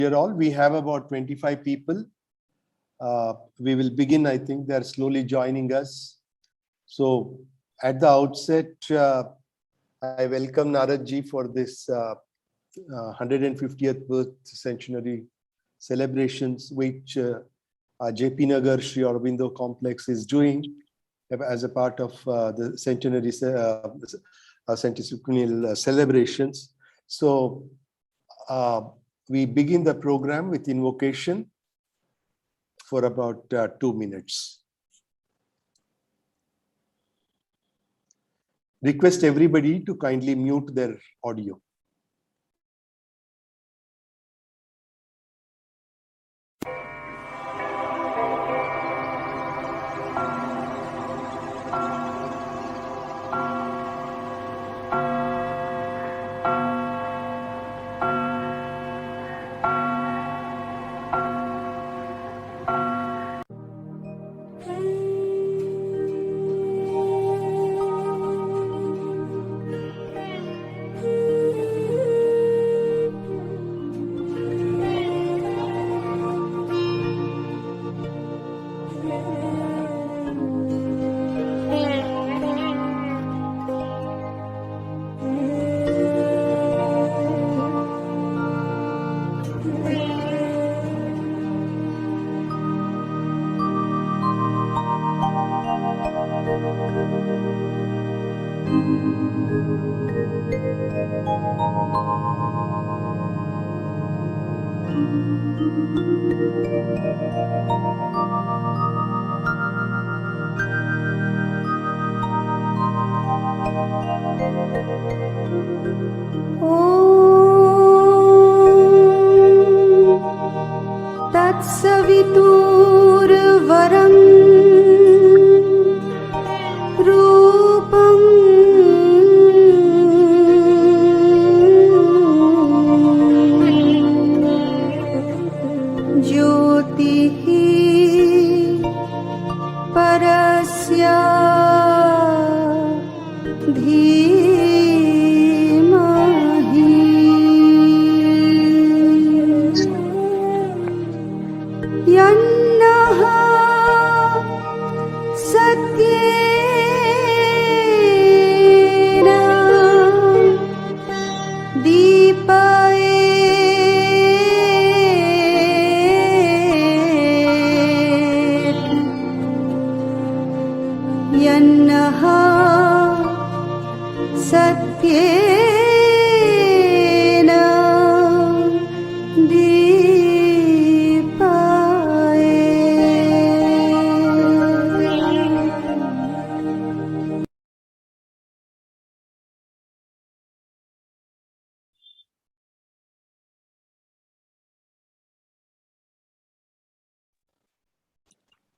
Dear all, we have about 25 people. We will begin, I think they're slowly joining us. So at the outset, I welcome Narad ji for this 150th birth centenary celebrations, which JP Nagar Shri Aurobindo complex is doing as a part of the centenary centennial celebrations. So we begin the program with invocation for about 2 minutes. Request everybody to kindly mute their audio.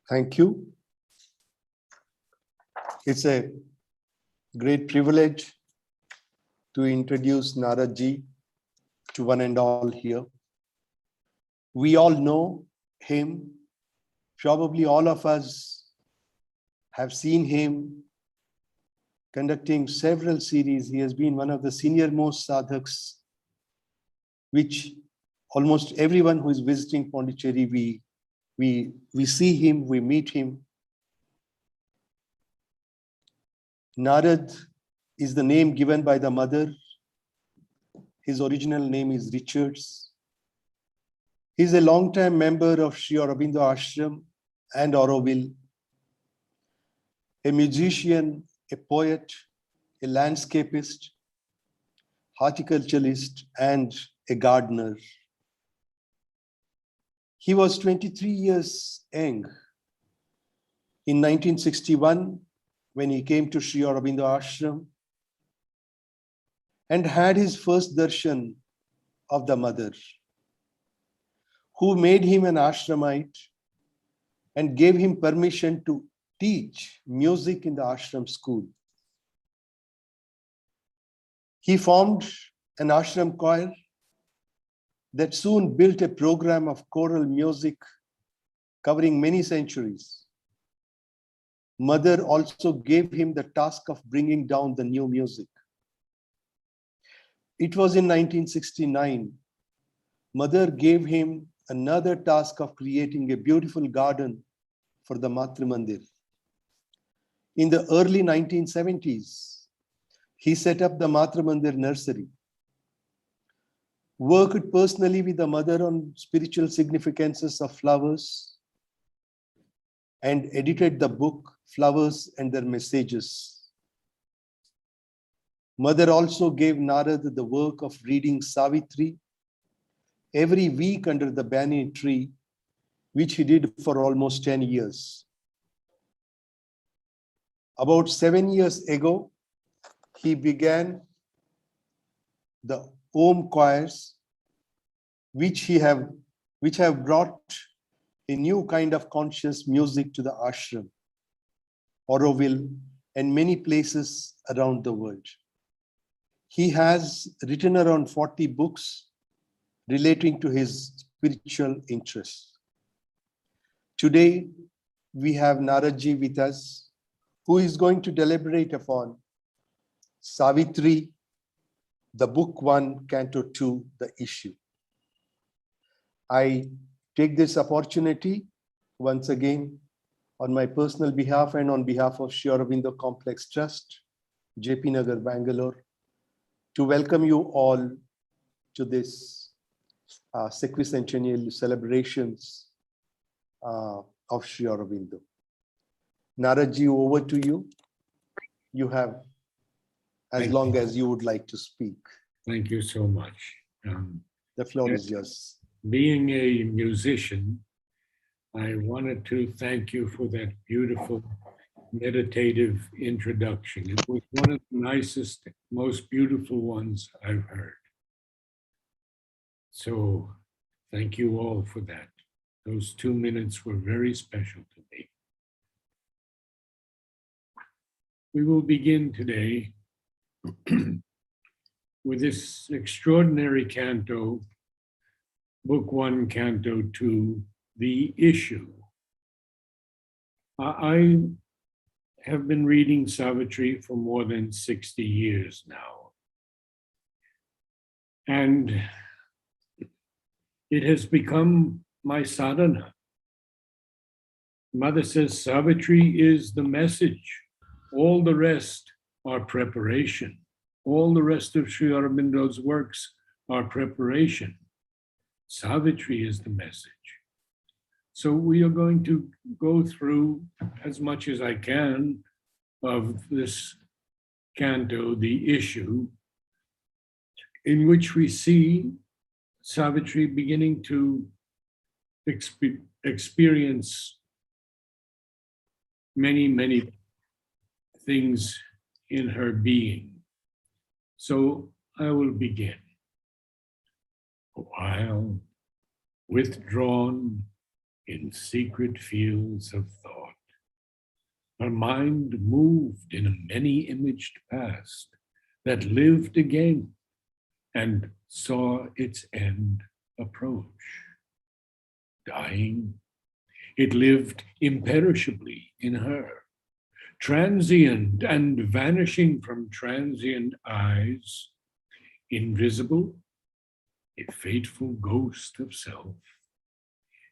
Thank you. It's a great privilege to introduce Narad ji to one and all here. We all know him. Probably all of us have seen him conducting several series. He has been one of the senior most sadhaks, which almost everyone who is visiting Pondicherry, we see him, we meet him. Narad is the name given by the mother. His original name is Richards. He's a long-time member of Shri Aurobindo Ashram and Auroville, a musician, a poet, a landscapist, horticulturalist, and a gardener. He was 23 years young in 1961 when he came to Shri Aurobindo Ashram and had his first darshan of the mother, who made him an ashramite and gave him permission to teach music in the ashram school. He formed an ashram choir that soon built a program of choral music covering many centuries. Mother also gave him the task of bringing down the new music. It was in 1969 Mother gave him another task of creating a beautiful garden for the Matrimandir. In the early 1970s, he set up the Matrimandir nursery, worked personally with the mother on spiritual significances of flowers, and edited the book Flowers and Their Messages. Mother also gave Narad the work of reading Savitri every week under the banyan tree, which he did for almost 10 years. About 7 years ago, he began the Om choirs, which have brought a new kind of conscious music to the ashram, Aurobindo, and many places around the world. He has written around 40 books relating to his spiritual interests. Today, we have Naradji with us, who is going to deliberate upon Savitri, the book 1, Canto 2, the issue. I take this opportunity once again on my personal behalf and on behalf of Shri Aurobindo Complex Trust, JP Nagar, Bangalore, to welcome you all to this sesquicentennial celebrations of Shri Aurobindo. Naradji, over to you. You have as long as you would like to speak. Thank you so much. The floor is yours. Being a musician, I wanted to thank you for that beautiful meditative introduction. It was one of the nicest, most beautiful ones I've heard. So thank you all for that. Those 2 minutes were very special to me. We will begin today with this extraordinary canto, Book 1, Canto 2, The Issue. I have been reading Savitri for more than 60 years now. And it has become my sadhana. Mother says Savitri is the message. All the rest are preparation. All the rest of Shri Aurobindo's works are preparation. Savitri is the message. So we are going to go through as much as I can of this canto, The Issue, in which we see Savitri beginning to experience many, many things in her being. So I will begin. While withdrawn in secret fields of thought, her mind moved in a many-imaged past that lived again and saw its end approach. Dying, it lived imperishably in her, transient and vanishing from transient eyes, invisible, a fateful ghost of self.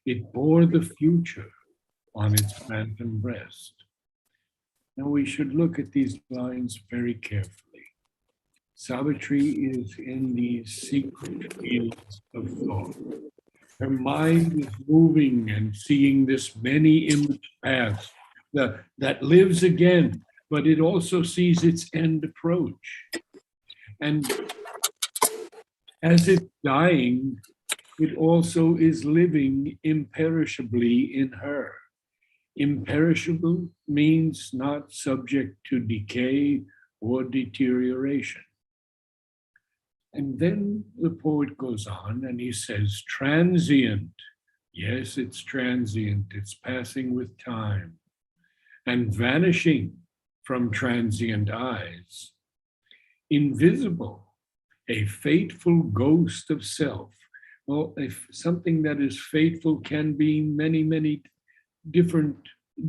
It bore the future on its phantom breast. Now we should look at these lines very carefully. Savitri is in these secret fields of thought. Her mind is moving and seeing this many-imaged past that lives again, but it also sees its end approach. And as it's dying, it also is living imperishably in her. Imperishable means not subject to decay or deterioration. And then the poet goes on and he says, transient. Yes, it's transient. It's passing with time and vanishing from transient eyes. Invisible, a fateful ghost of self. Well, if something that is fateful can be many, many different,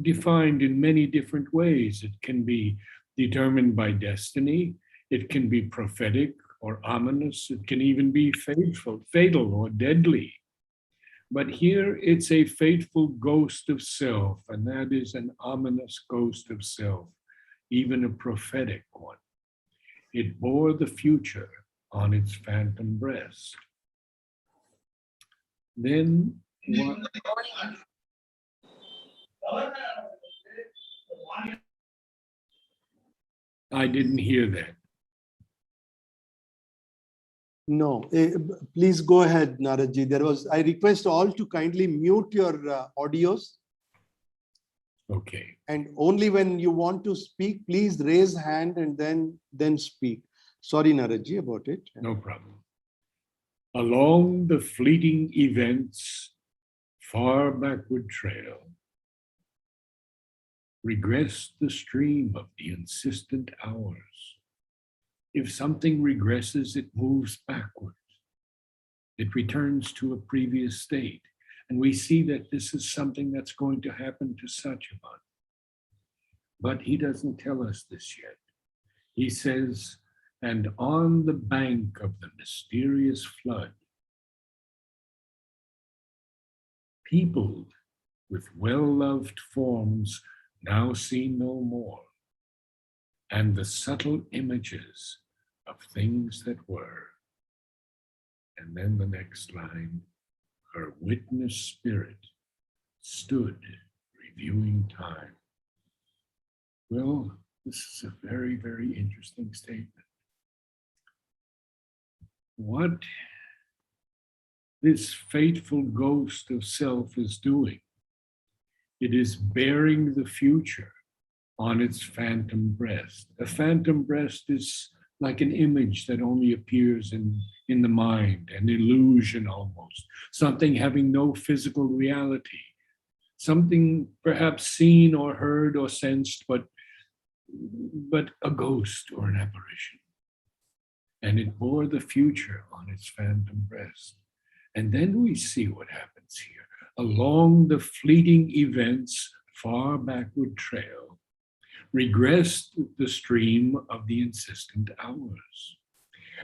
defined in many different ways. It can be determined by destiny. It can be prophetic or ominous. It can even be fatal or deadly. But here it's a fateful ghost of self, and that is an ominous ghost of self, even a prophetic one. It bore the future on its phantom breast. Then what? I didn't hear that. No, please go ahead, Naradji. I request all to kindly mute your audios. Okay. And only when you want to speak, please raise hand and then speak. Sorry, Naradji, about it. No problem. Along the fleeting events, far backward trail, regress the stream of the insistent hours. If something regresses, it moves backwards. It returns to a previous state. And we see that this is something that's going to happen to Satchivan. But he doesn't tell us this yet. He says, and on the bank of the mysterious flood, peopled with well-loved forms now seen no more, and the subtle images of things that were. And then the next line, her witness spirit stood reviewing time. Well, this is a very, very interesting statement. What this fateful ghost of self is doing, it is bearing the future on its phantom breast. A phantom breast is like an image that only appears in the mind, an illusion almost, something having no physical reality, something perhaps seen or heard or sensed, but a ghost or an apparition. And it bore the future on its phantom breast. And then we see what happens here. Along the fleeting events, far backward trail, regressed the stream of the insistent hours.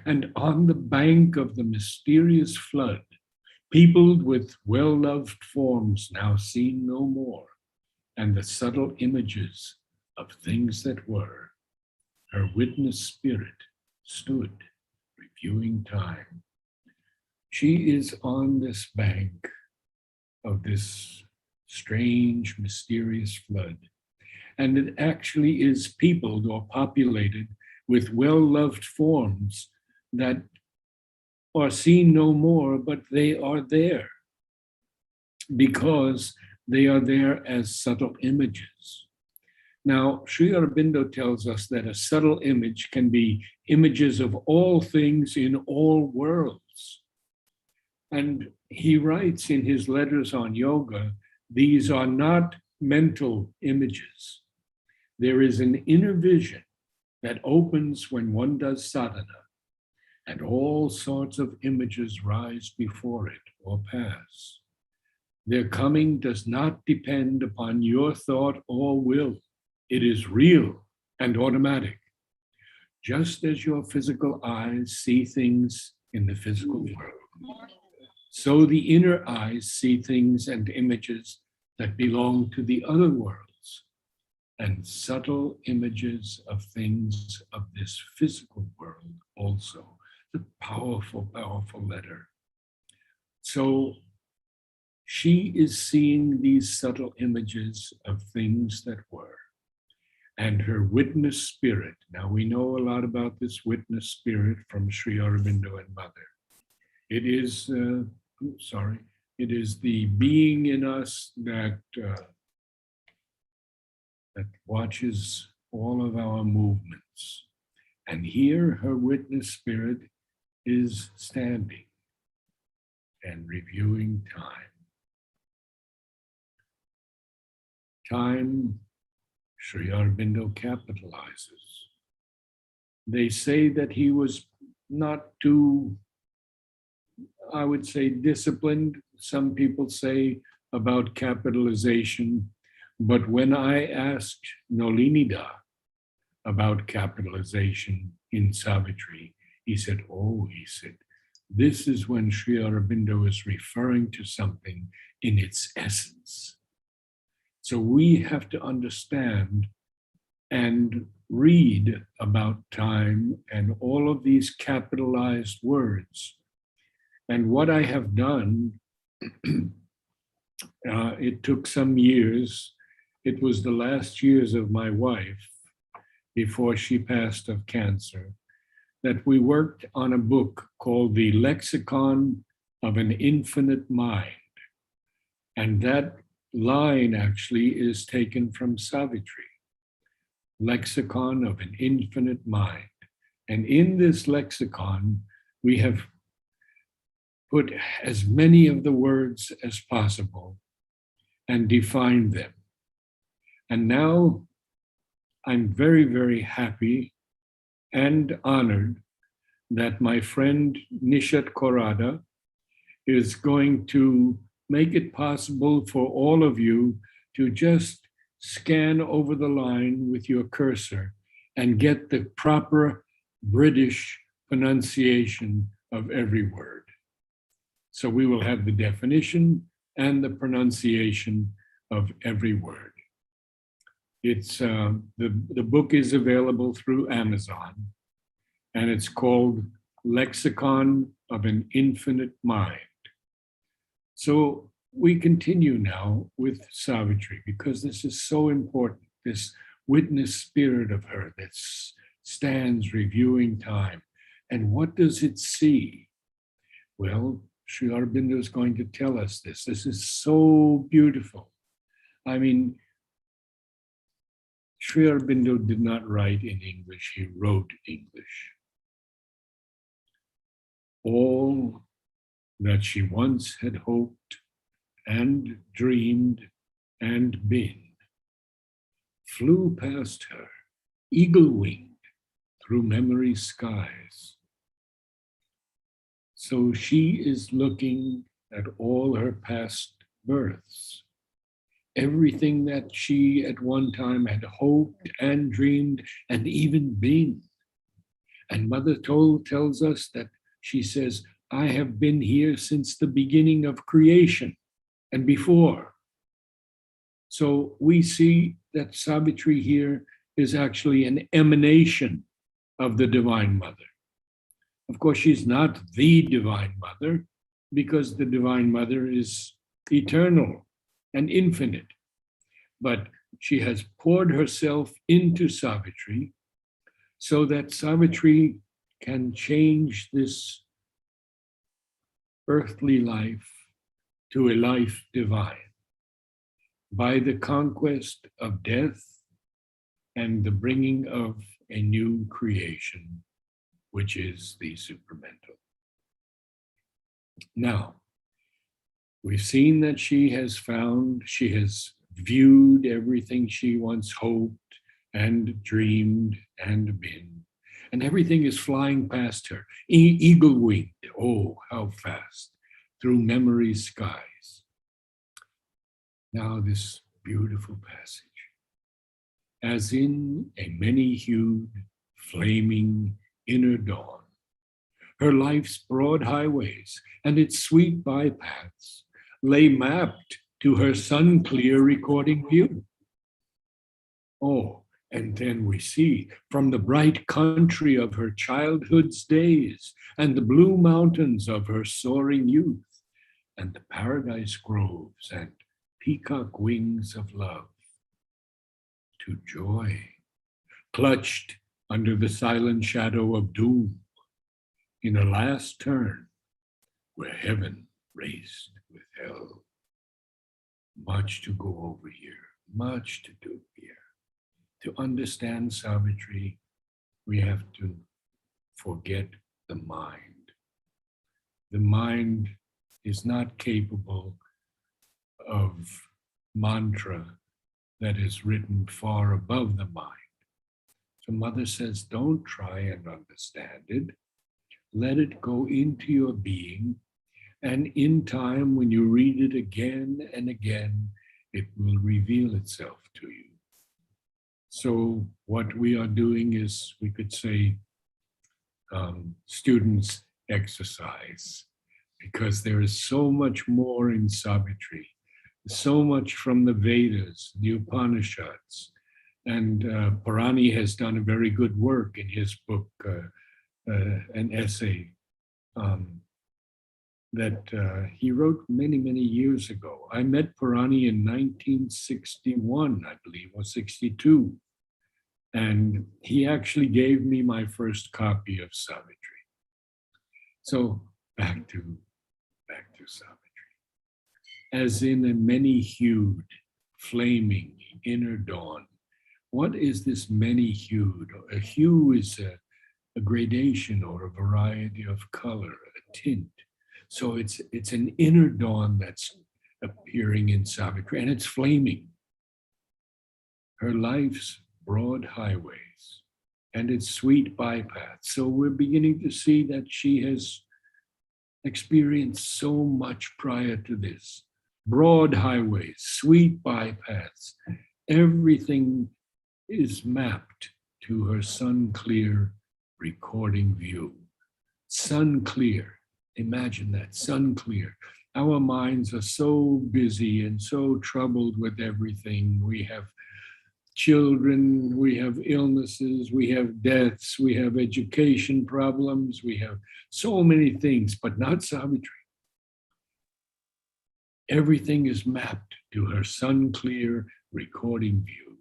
And on the bank of the mysterious flood, peopled with well-loved forms now seen no more, and the subtle images of things that were, her witness spirit stood, reviewing time. She is on this bank of this strange, mysterious flood. And it actually is peopled or populated with well-loved forms that are seen no more, but they are there because they are there as subtle images. Now, Sri Aurobindo tells us that a subtle image can be images of all things in all worlds. And he writes in his letters on yoga, these are not mental images. There is an inner vision that opens when one does sadhana, and all sorts of images rise before it or pass. Their coming does not depend upon your thought or will. It is real and automatic. Just as your physical eyes see things in the physical world, so the inner eyes see things and images that belong to the other worlds, and subtle images of things of this physical world also. It's a powerful, powerful letter. So she is seeing these subtle images of things that were. And her witness spirit, now we know a lot about this witness spirit from Sri Aurobindo and Mother. It is, it is the being in us that watches all of our movements. And here her witness spirit is standing and reviewing time. Time, Sri Aurobindo capitalizes. They say that he was not too, I would say, disciplined. Some people say about capitalization. But when I asked Nolinida about capitalization in Savitri, He said, oh, he said, this is when Sri Aurobindo is referring to something in its essence. So we have to understand and read about time and all of these capitalized words. And what I have done, it took some years. It was the last years of my wife before she passed of cancer, that we worked on a book called The Lexicon of an Infinite Mind. And that line actually is taken from Savitri, Lexicon of an Infinite Mind. And in this lexicon, we have put as many of the words as possible and defined them. And now I'm very, very happy and honored that my friend Nishat Korada is going to make it possible for all of you to just scan over the line with your cursor and get the proper British pronunciation of every word. So we will have the definition and the pronunciation of every word. It's the book is available through Amazon, and it's called Lexicon of an Infinite Mind. So we continue now with Savitri, because this is so important, this witness spirit of her that stands reviewing time. And what does it see? Well, Sri Aurobindo is going to tell us this. This is so beautiful. I mean, Sri Aurobindo did not write in English, he wrote English. All that she once had hoped and dreamed and been flew past her, eagle-winged, through memory's skies. So she is looking at all her past births, everything that she at one time had hoped and dreamed and even been. And Mother tells us that she says, I have been here since the beginning of creation and before. So we see that Savitri here is actually an emanation of the Divine Mother. Of course, she's not the Divine Mother, because the Divine Mother is eternal and infinite. But she has poured herself into Savitri so that Savitri can change this earthly life to a life divine by the conquest of death and the bringing of a new creation, which is the supramental. Now, we've seen that she has viewed everything she once hoped and dreamed and been, and everything is flying past her, eagle-winged, oh, how fast, through memory's skies. Now this beautiful passage. As in a many-hued, flaming inner dawn, her life's broad highways and its sweet bypaths lay mapped to her sun-clear recording view. Oh, and then we see from the bright country of her childhood's days and the blue mountains of her soaring youth and the paradise groves and peacock wings of love, to joy, clutched under the silent shadow of doom, in a last turn where heaven raced with hell. Much to go over here, much to do here. To understand Savitri, we have to forget the mind. The mind is not capable of mantra that is written far above the mind. So Mother says, don't try and understand it. Let it go into your being. And in time, when you read it again and again, it will reveal itself to you. So what we are doing is, we could say, students exercise, because there is so much more in Savitri, so much from the Vedas, the Upanishads, and Parani has done a very good work in his book, an essay that he wrote many, many years ago. I met Parani in 1961, I believe, or 62. And he actually gave me my first copy of Savitri. So back to Savitri. As in a many-hued, flaming inner dawn. What is this many-hued? A hue is a gradation or a variety of color, a tint. So it's an inner dawn that's appearing in Savitri, and it's flaming. Her life's broad highways and its sweet bypaths. So we're beginning to see that she has experienced so much prior to this. Broad highways, sweet bypaths, everything is mapped to her sun-clear recording view. Sun-clear, imagine that, sun-clear. Our minds are so busy and so troubled with everything. We have children, we have illnesses, we have deaths, we have education problems, we have so many things, but not Savitri. Everything is mapped to her sun-clear recording view.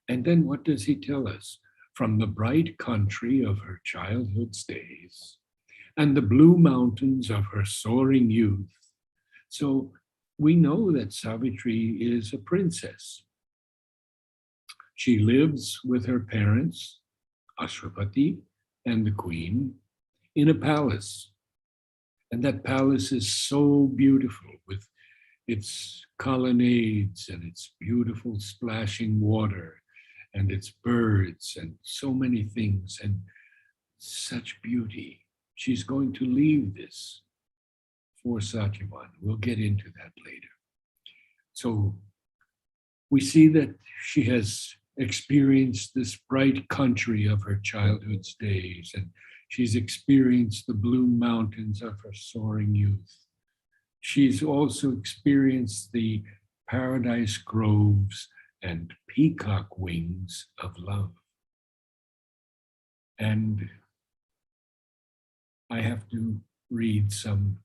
And then what does he tell us? From the bright country of her childhood's days and the blue mountains of her soaring youth. So we know that Savitri is a princess. She lives with her parents, Ashwapati and the queen, in a palace. And that palace is so beautiful with its colonnades and its beautiful splashing water and its birds and so many things and such beauty. She's going to leave this for Satyavan. We'll get into that later. So we see that she has experienced this bright country of her childhood's days, and she's experienced the blue mountains of her soaring youth. She's also experienced the paradise groves and peacock wings of love. And I have to read some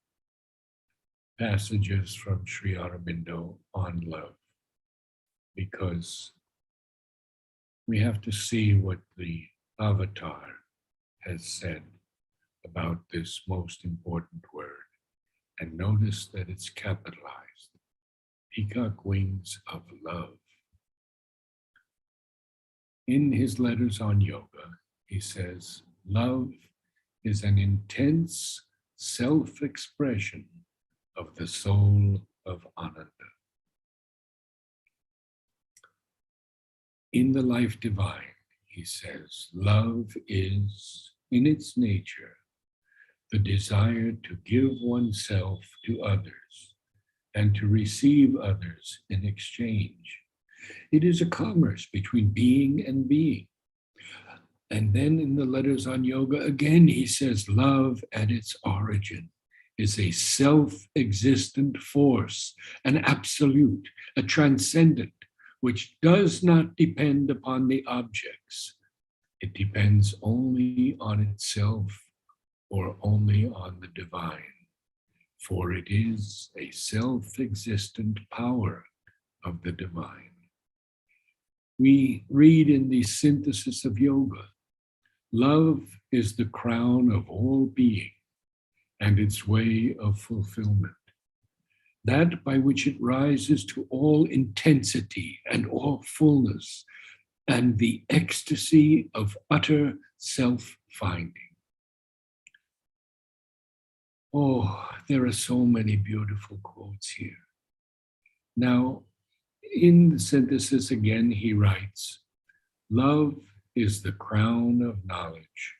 passages from Shri Aurobindo on love, because we have to see what the Avatar has said about this most important word. And notice that it's capitalized. Peacock wings of love. In his letters on yoga, he says, love is an intense self-expression of the soul of Ananda. In the Life Divine, he says, love is, in its nature, the desire to give oneself to others and to receive others in exchange. It is a commerce between being and being. And then in the letters on yoga, again, he says, love at its origin is a self-existent force, an absolute, a transcendent, which does not depend upon the objects. It depends only on itself or only on the divine, for it is a self-existent power of the divine. We read in the synthesis of yoga, love is the crown of all being and its way of fulfillment, that by which it rises to all intensity and all fullness and the ecstasy of utter self-finding. Oh, there are so many beautiful quotes here. Now, in the synthesis again, he writes, love is the crown of knowledge,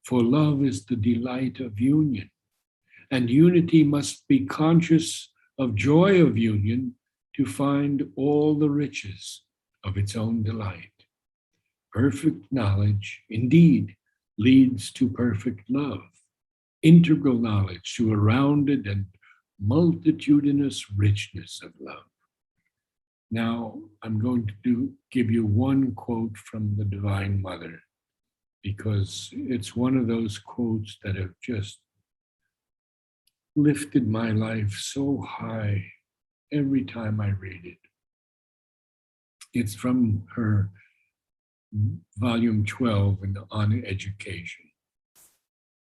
for love is the delight of union, and unity must be conscious of joy of union to find all the riches of its own delight. Perfect knowledge, indeed, leads to perfect love, integral knowledge to a rounded and multitudinous richness of love. Now, I'm going to give you one quote from the Divine Mother, because it's one of those quotes that have just lifted my life so high every time I read it. It's from her volume 12 on education.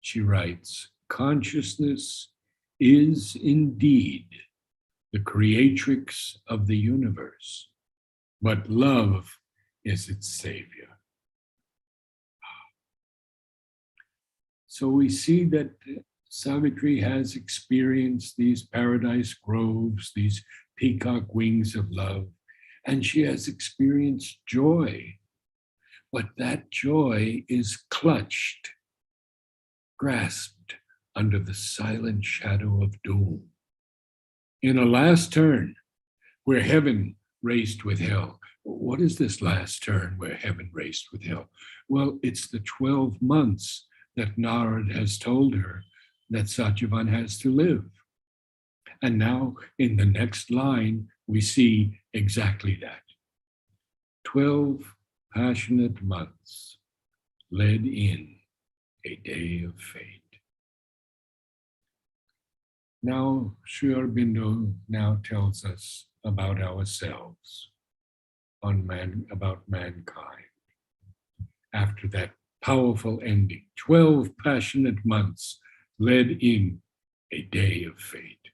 She writes, "Consciousness is indeed the creatrix of the universe, but love is its savior." So we see that Savitri has experienced these paradise groves, these peacock wings of love, and she has experienced joy. But that joy is clutched, grasped under the silent shadow of doom. In a last turn where heaven raced with hell. What is this last turn where heaven raced with hell? Well, it's the 12 months that Narad has told her that Satyavan has to live. And now in the next line, we see exactly that. 12 passionate months led in a day of fate. Now, Sri Aurobindo now tells us about ourselves, about mankind. After that powerful ending, 12 passionate months led in a day of fate.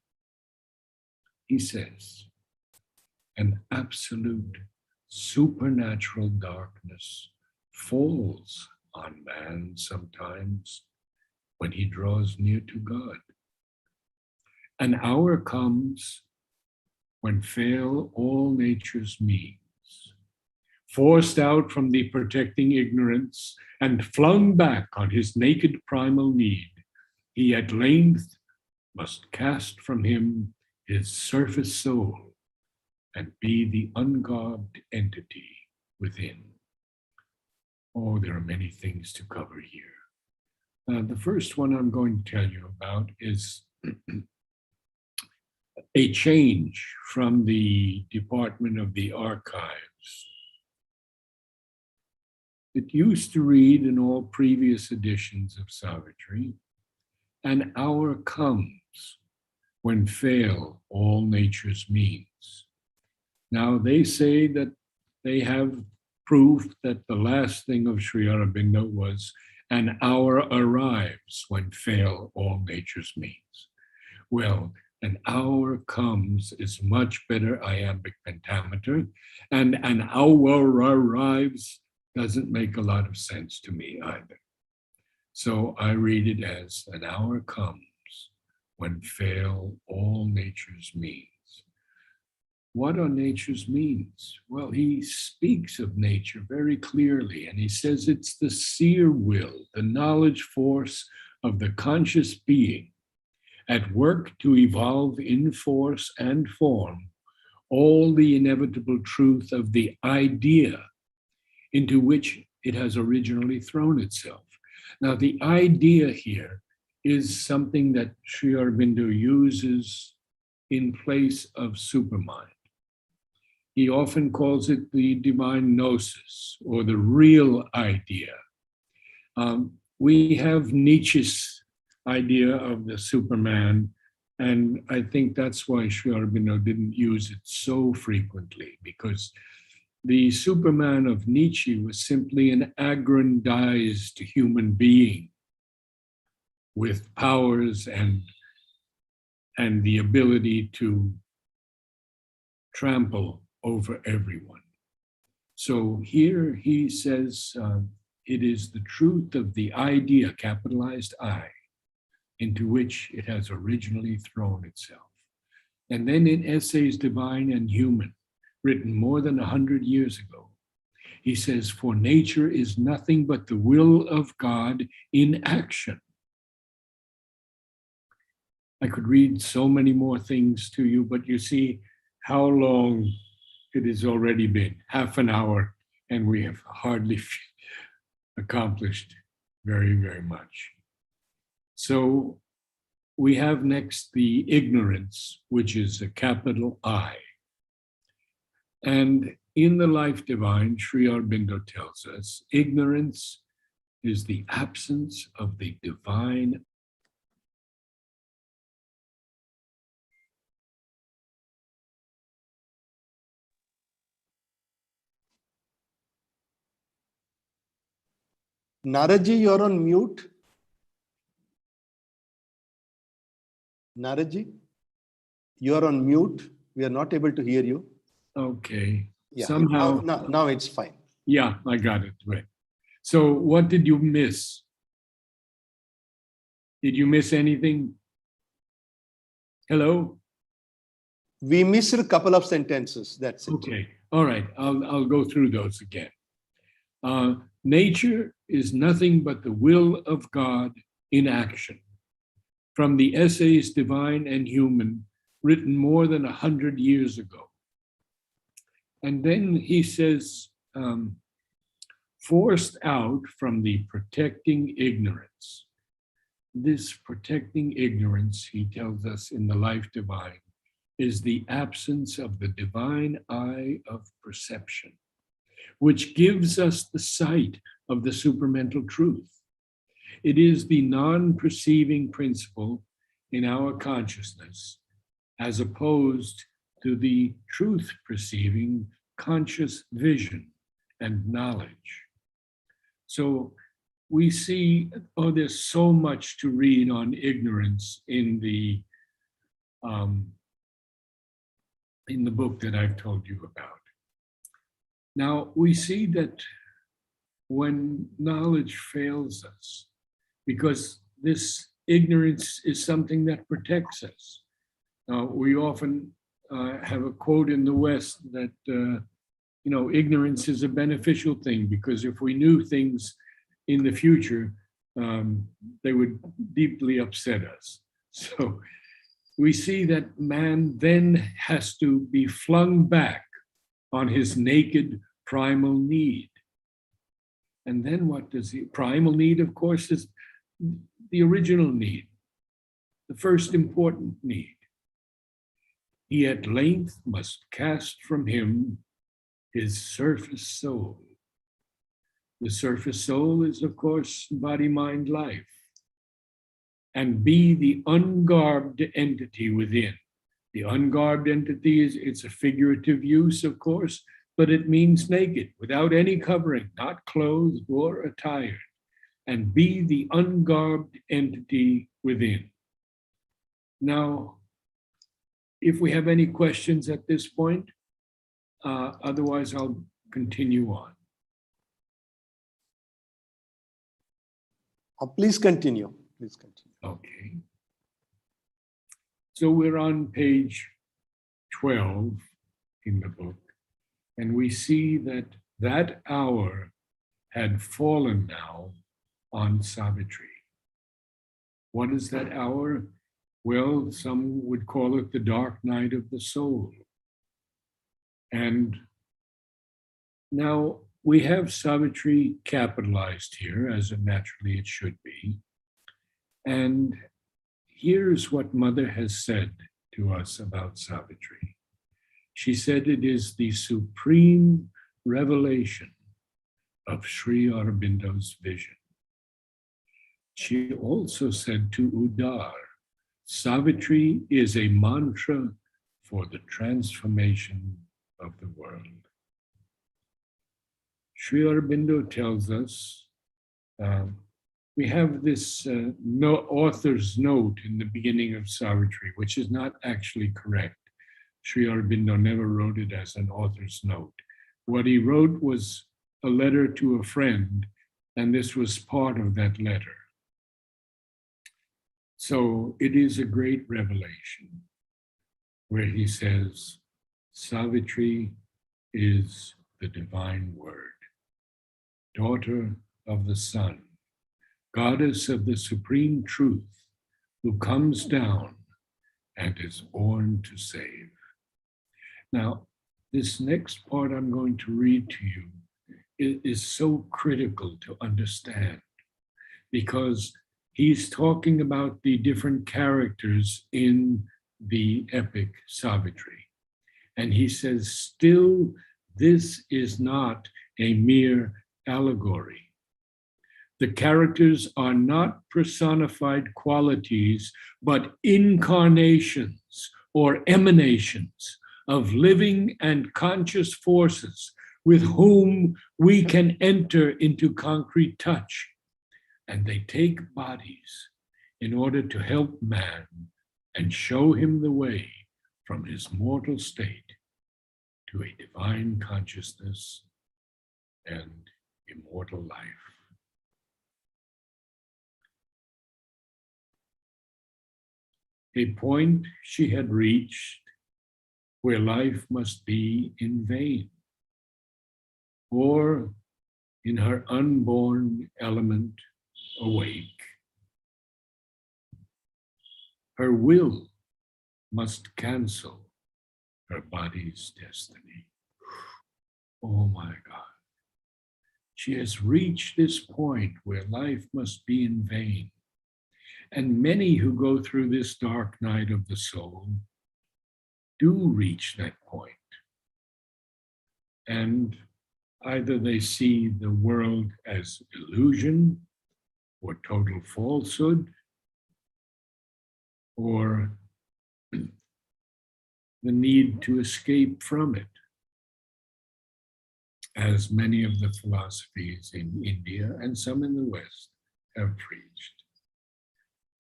He says, an absolute supernatural darkness falls on man sometimes when he draws near to God. An hour comes when fail all nature's means. Forced out from the protecting ignorance and flung back on his naked primal need, he at length must cast from him his surface soul and be the ungarbed entity within. Oh, there are many things to cover here. The first one I'm going to tell you about is a change from the Department of the Archives. It used to read in all previous editions of Savitri, an hour comes when fail all nature's means. Now they say that they have proof that the last thing of Sri Aurobindo was an hour arrives when fail all nature's means. Well, an hour comes is much better iambic pentameter, and an hour arrives doesn't make a lot of sense to me either. So I read it as an hour comes when fail all nature's means. What are nature's means? Well, he speaks of nature very clearly, and he says it's the seer will, the knowledge force of the conscious being at work to evolve in force and form all the inevitable truth of the idea into which it has originally thrown itself. Now, the idea here is something that Sri Aurobindo uses in place of supermind. He often calls it the divine gnosis, or the real idea. We have Nietzsche's idea of the Superman, and I think that's why Sri Aurobindo didn't use it so frequently, because the Superman of Nietzsche was simply an aggrandized human being with powers and the ability to trample over everyone. So here he says it is the truth of the idea, capitalized I, into which it has originally thrown itself. And then in Essays Divine and Human, written more than 100 years ago, he says, for nature is nothing but the will of God in action. I could read so many more things to you, but you see how long it has already been, half an hour, and we have hardly accomplished very, very much. So we have next the ignorance, which is a capital I. And in the Life Divine, Shri Aurobindo tells us, ignorance is the absence of the divine. Naradji, you're on mute. Naradji, you're on mute. We are not able to hear you. Okay. Yeah, Somehow. now it's fine. Yeah, I got it. Right. So what did you miss? Did you miss anything? Hello? We missed a couple of sentences. That's it. Okay. All right. I'll go through those again. Nature is nothing but the will of God in action. From the essays Divine and Human, written more than 100 years ago. And then he says, forced out from the protecting ignorance. This protecting ignorance, he tells us in the Life Divine, is the absence of the divine eye of perception, which gives us the sight of the supramental truth. It is the non-perceiving principle in our consciousness, as opposed to the truth-perceiving conscious vision and knowledge. So we see, there's so much to read on ignorance in the book that I've told you about. Now, we see that when knowledge fails us, because this ignorance is something that protects us. We often have a quote in the West that, ignorance is a beneficial thing, because if we knew things in the future, they would deeply upset us. So we see that man then has to be flung back on his naked primal need. And then what does he, primal need, of course, is the original need, the first important need. He at length must cast from him his surface soul. The surface soul is, of course, body, mind, life, and be the ungarbed entity within. The ungarbed entity it's a figurative use, of course, but it means naked, without any covering, not clothed or attired, and be the ungarbed entity within. Now, if we have any questions at this point, otherwise I'll continue on. Please continue. Please continue. Okay. So we're on page 12 in the book, and we see that that hour had fallen now on Savitri. What is that hour? Well, some would call it the dark night of the soul. And now we have Savitri capitalized here, as naturally it should be. And here's what Mother has said to us about Savitri. She said it is the supreme revelation of Sri Aurobindo's vision. She also said to Udar, Savitri is a mantra for the transformation of the world. Sri Aurobindo tells us, we have this author's note in the beginning of Savitri, which is not actually correct. Sri Aurobindo never wrote it as an author's note. What he wrote was a letter to a friend, and this was part of that letter. So it is a great revelation where he says, Savitri is the divine word, daughter of the sun, goddess of the supreme truth, who comes down and is born to save. Now, this next part I'm going to read to you is so critical to understand, because he's talking about the different characters in the epic Savitri. And he says, still, this is not a mere allegory. The characters are not personified qualities, but incarnations or emanations of living and conscious forces with whom we can enter into concrete touch. And they take bodies in order to help man and show him the way from his mortal state to a divine consciousness and immortal life. A point she had reached where life must be in vain, or in her unborn element awake. Her will must cancel her body's destiny. Oh my God. She has reached this point where life must be in vain. And many who go through this dark night of the soul do reach that point. And either they see the world as illusion or total falsehood, or the need to escape from it, as many of the philosophies in India and some in the West have preached.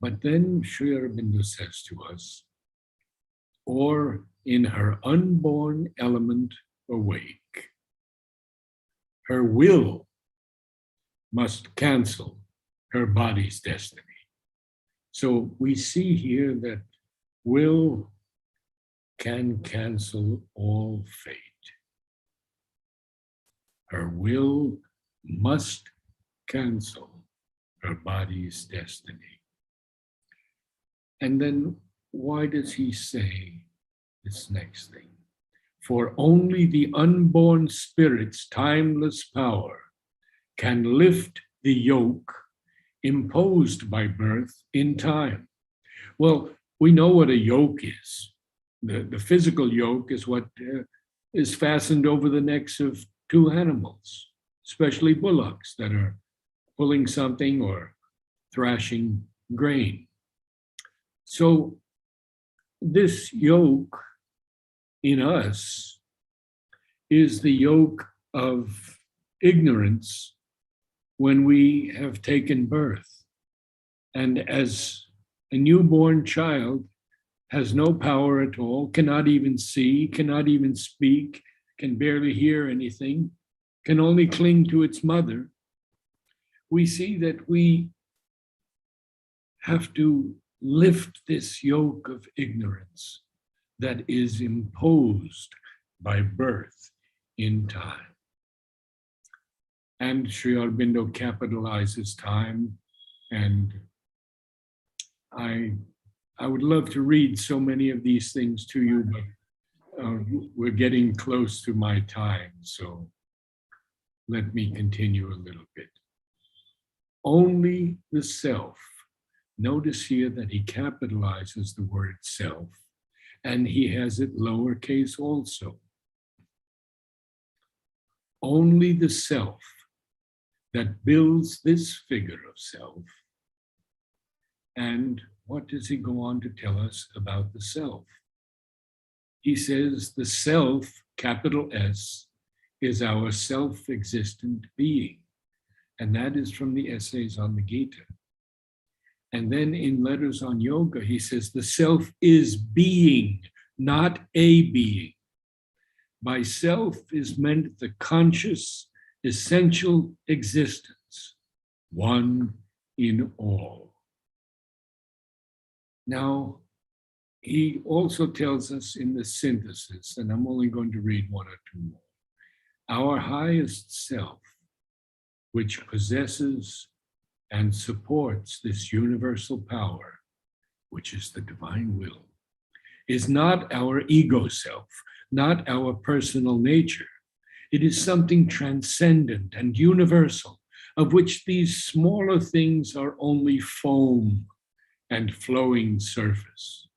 But then Shri Aurobindo says to us, or in her unborn element awake, her will must cancel her body's destiny. So we see here that will can cancel all fate. Her will must cancel her body's destiny. And then why does he say this next thing? For only the unborn spirit's timeless power can lift the yoke imposed by birth in time. Well, we know what a yoke is. The physical yoke is what is fastened over the necks of two animals, especially bullocks that are pulling something or thrashing grain. So this yoke in us is the yoke of ignorance when we have taken birth. And as a newborn child has no power at all, cannot even see, cannot even speak, can barely hear anything, can only cling to its mother, we see that we have to lift this yoke of ignorance that is imposed by birth in time. And Shri Aurobindo capitalizes time, and I would love to read so many of these things to you, but we're getting close to my time, so let me continue a little bit. Only the self. Notice here that he capitalizes the word self, and he has it lowercase also. Only the self that builds this figure of self. And what does he go on to tell us about the self? He says the self, capital S, is our self-existent being. And that is from the essays on the Gita. And then in Letters on Yoga, he says the self is being, not a being. By self is meant the conscious, essential existence, one in all. Now, he also tells us in the synthesis, and I'm only going to read one or two more, our highest self, which possesses and supports this universal power, which is the divine will, is not our ego self, not our personal nature. It is something transcendent and universal, of which these smaller things are only foam and flowing surface.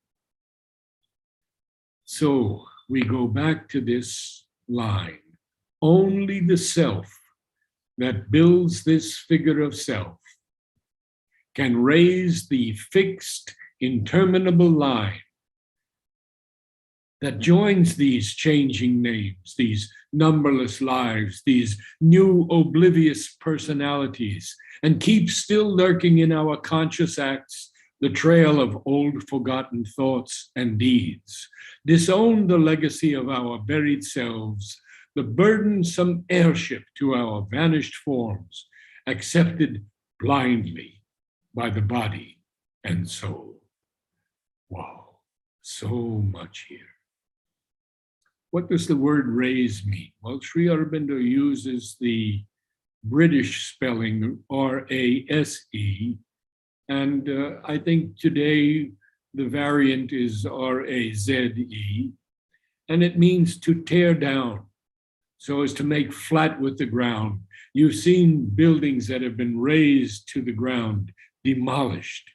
So we go back to this line. Only the self that builds this figure of self can raise the fixed, interminable line that joins these changing names, these numberless lives, these new oblivious personalities, and keeps still lurking in our conscious acts the trail of old forgotten thoughts and deeds. Disown the legacy of our buried selves, the burdensome heirship to our vanished forms, accepted blindly by the body and soul. Wow, so much here. What does the word raise mean? Well, Shri Aurobindo uses the British spelling R-A-S-E, and I think today the variant is R-A-Z-E, and it means to tear down, so as to make flat with the ground. You've seen buildings that have been razed to the ground, demolished.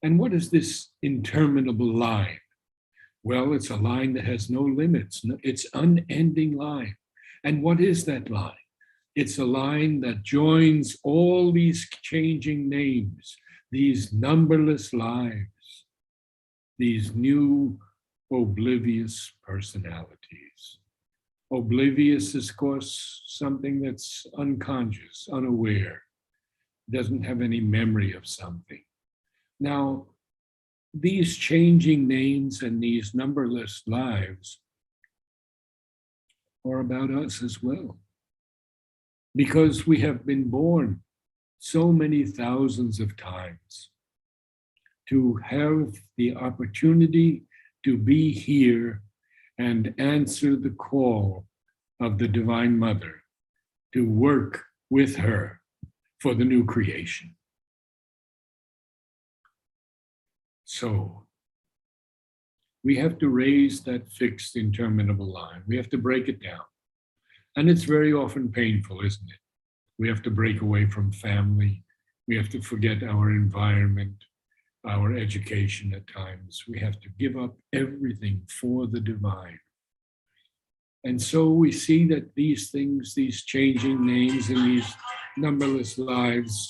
And what is this interminable line? Well, it's a line that has no limits. It's unending line. And what is that line? It's a line that joins all these changing names, these numberless lives, these new oblivious personalities. Oblivious is, of course, something that's unconscious, unaware, doesn't have any memory of something. Now, these changing names and these numberless lives are about us as well, because we have been born so many thousands of times to have the opportunity to be here and answer the call of the Divine Mother to work with her for the new creation. So we have to raise that fixed interminable line. We have to break it down. And it's very often painful, isn't it? We have to break away from family. We have to forget our environment, our education at times. We have to give up everything for the divine. And so we see that these things, these changing names and these numberless lives,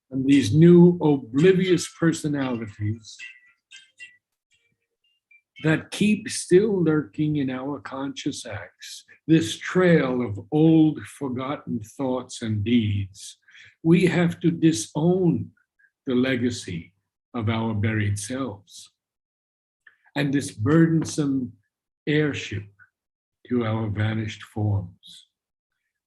and these new oblivious personalities that keep still lurking in our conscious acts, this trail of old forgotten thoughts and deeds, we have to disown the legacy of our buried selves and this burdensome heirship to our vanished forms.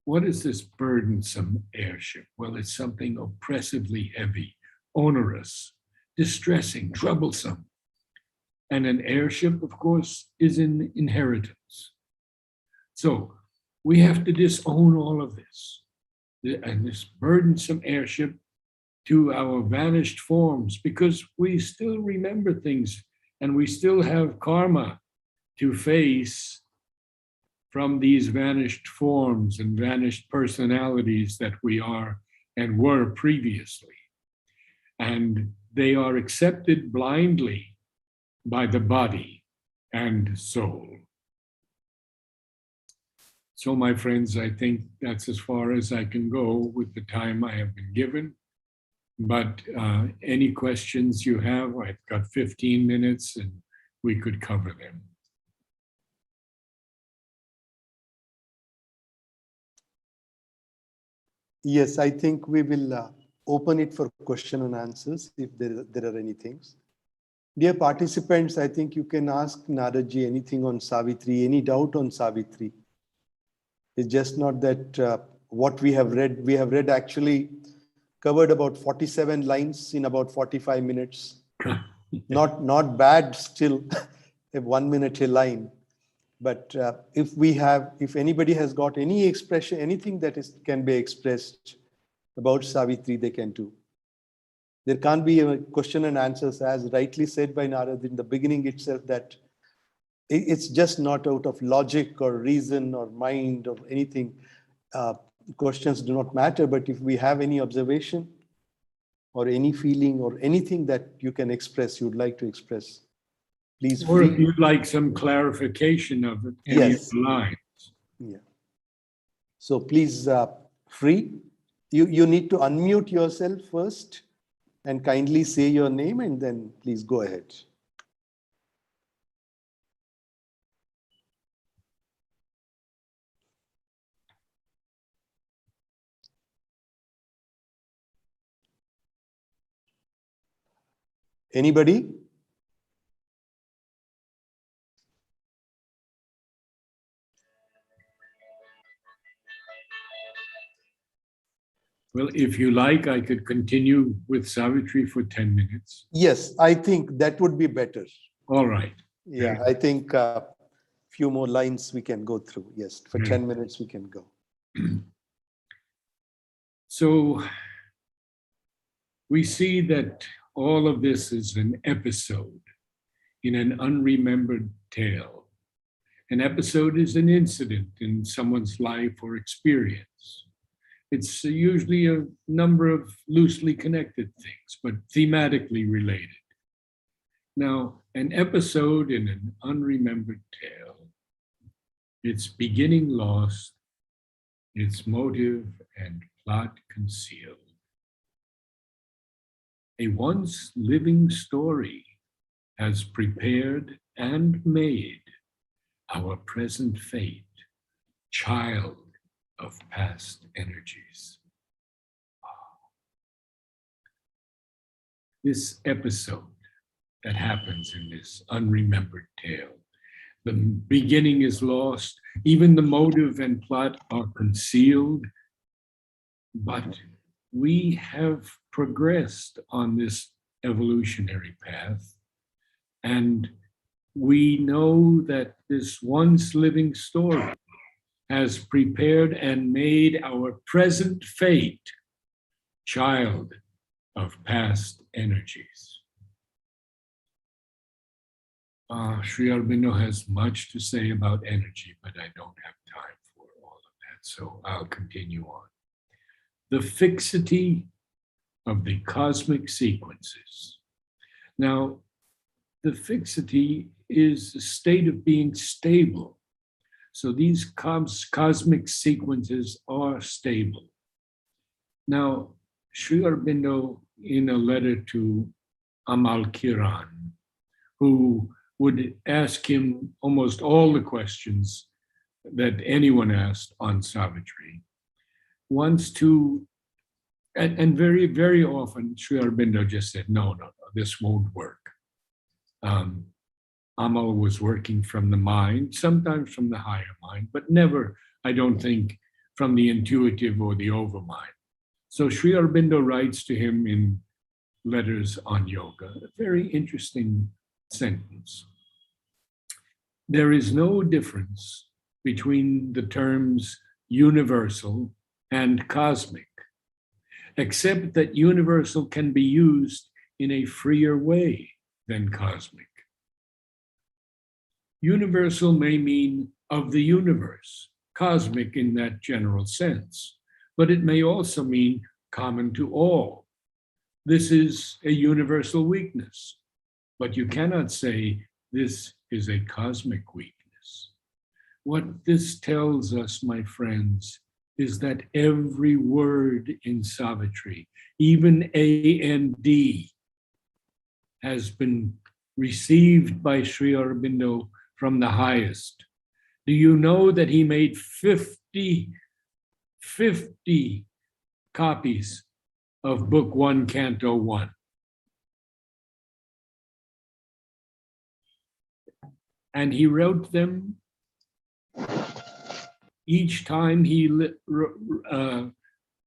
What is this burdensome heirship? Well, it's something oppressively heavy, onerous, distressing, troublesome. And an heirship, of course, is an inheritance. So we have to disown all of this and this burdensome heirship to our vanished forms, because we still remember things and we still have karma to face from these vanished forms and vanished personalities that we are and were previously. And they are accepted blindly by the body and soul. So, my friends, I think that's as far as I can go with the time I have been given. But any questions you have, I've got 15 minutes and we could cover them. Yes, I think we will open it for question and answers if there are any things. Dear participants, I think you can ask Naradji anything on Savitri, any doubt on Savitri. It's just not that what we have read actually covered about 47 lines in about 45 minutes. Not bad still, a 1 minute a line. But if anybody has got any expression, anything that can be expressed about Savitri, they can do. There can't be a question and answers, as rightly said by Narad in the beginning itself, that it's just not out of logic or reason or mind or anything. questions do not matter, but if we have any observation or any feeling or anything that you can express, you would like to express, please Or if free. you'd like some clarification of it, any of Yes. the lines. Yeah. So please, free. You need to unmute yourself first and kindly say your name, and then please go ahead. Anybody? Well, if you like, I could continue with Savitri for 10 minutes. Yes, I think that would be better. All right. Yeah, I think a few more lines we can go through. Yes, for 10 minutes we can go. So we see that all of this is an episode in an unremembered tale. An episode is an incident in someone's life or experience. It's usually a number of loosely connected things, but thematically related. Now, an episode in an unremembered tale, its beginning lost, its motive and plot concealed. A once living story has prepared and made our present fate, child of past energies. This episode that happens in this unremembered tale, the beginning is lost, even the motive and plot are concealed, but we have progressed on this evolutionary path, and we know that this once living story has prepared and made our present fate, child of past energies. Shri Aurobindo has much to say about energy, but I don't have time for all of that, so I'll continue on. The fixity of the cosmic sequences. Now, the fixity is a state of being stable. So these cosmic sequences are stable. Now, Shri Aurobindo, in a letter to Amal Kiran, who would ask him almost all the questions that anyone asked on Savitri, wants to, and very, very often, Shri Aurobindo just said, no, this won't work. Amal was working from the mind, sometimes from the higher mind, but never, I don't think, from the intuitive or the overmind. So Shri Aurobindo writes to him in letters on yoga, a very interesting sentence. There is no difference between the terms universal and cosmic, except that universal can be used in a freer way than cosmic. Universal may mean of the universe, cosmic in that general sense, but it may also mean common to all. This is a universal weakness, but you cannot say this is a cosmic weakness. What this tells us, my friends, is that every word in Savitri, even A and D, has been received by Shri Aurobindo from the highest. Do you know that he made 50 copies of Book 1, Canto 1? And he wrote them each time he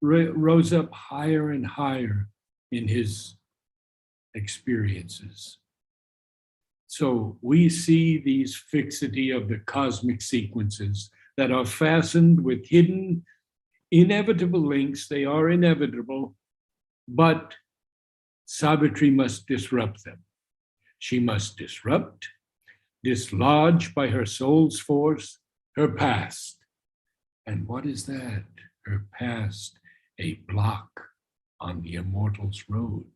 rose up higher and higher in his experiences. So we see these fixity of the cosmic sequences that are fastened with hidden, inevitable links. They are inevitable, but Savitri must disrupt them. She must disrupt, dislodge by her soul's force, her past, And what is that? Her past, a block on the immortal's road.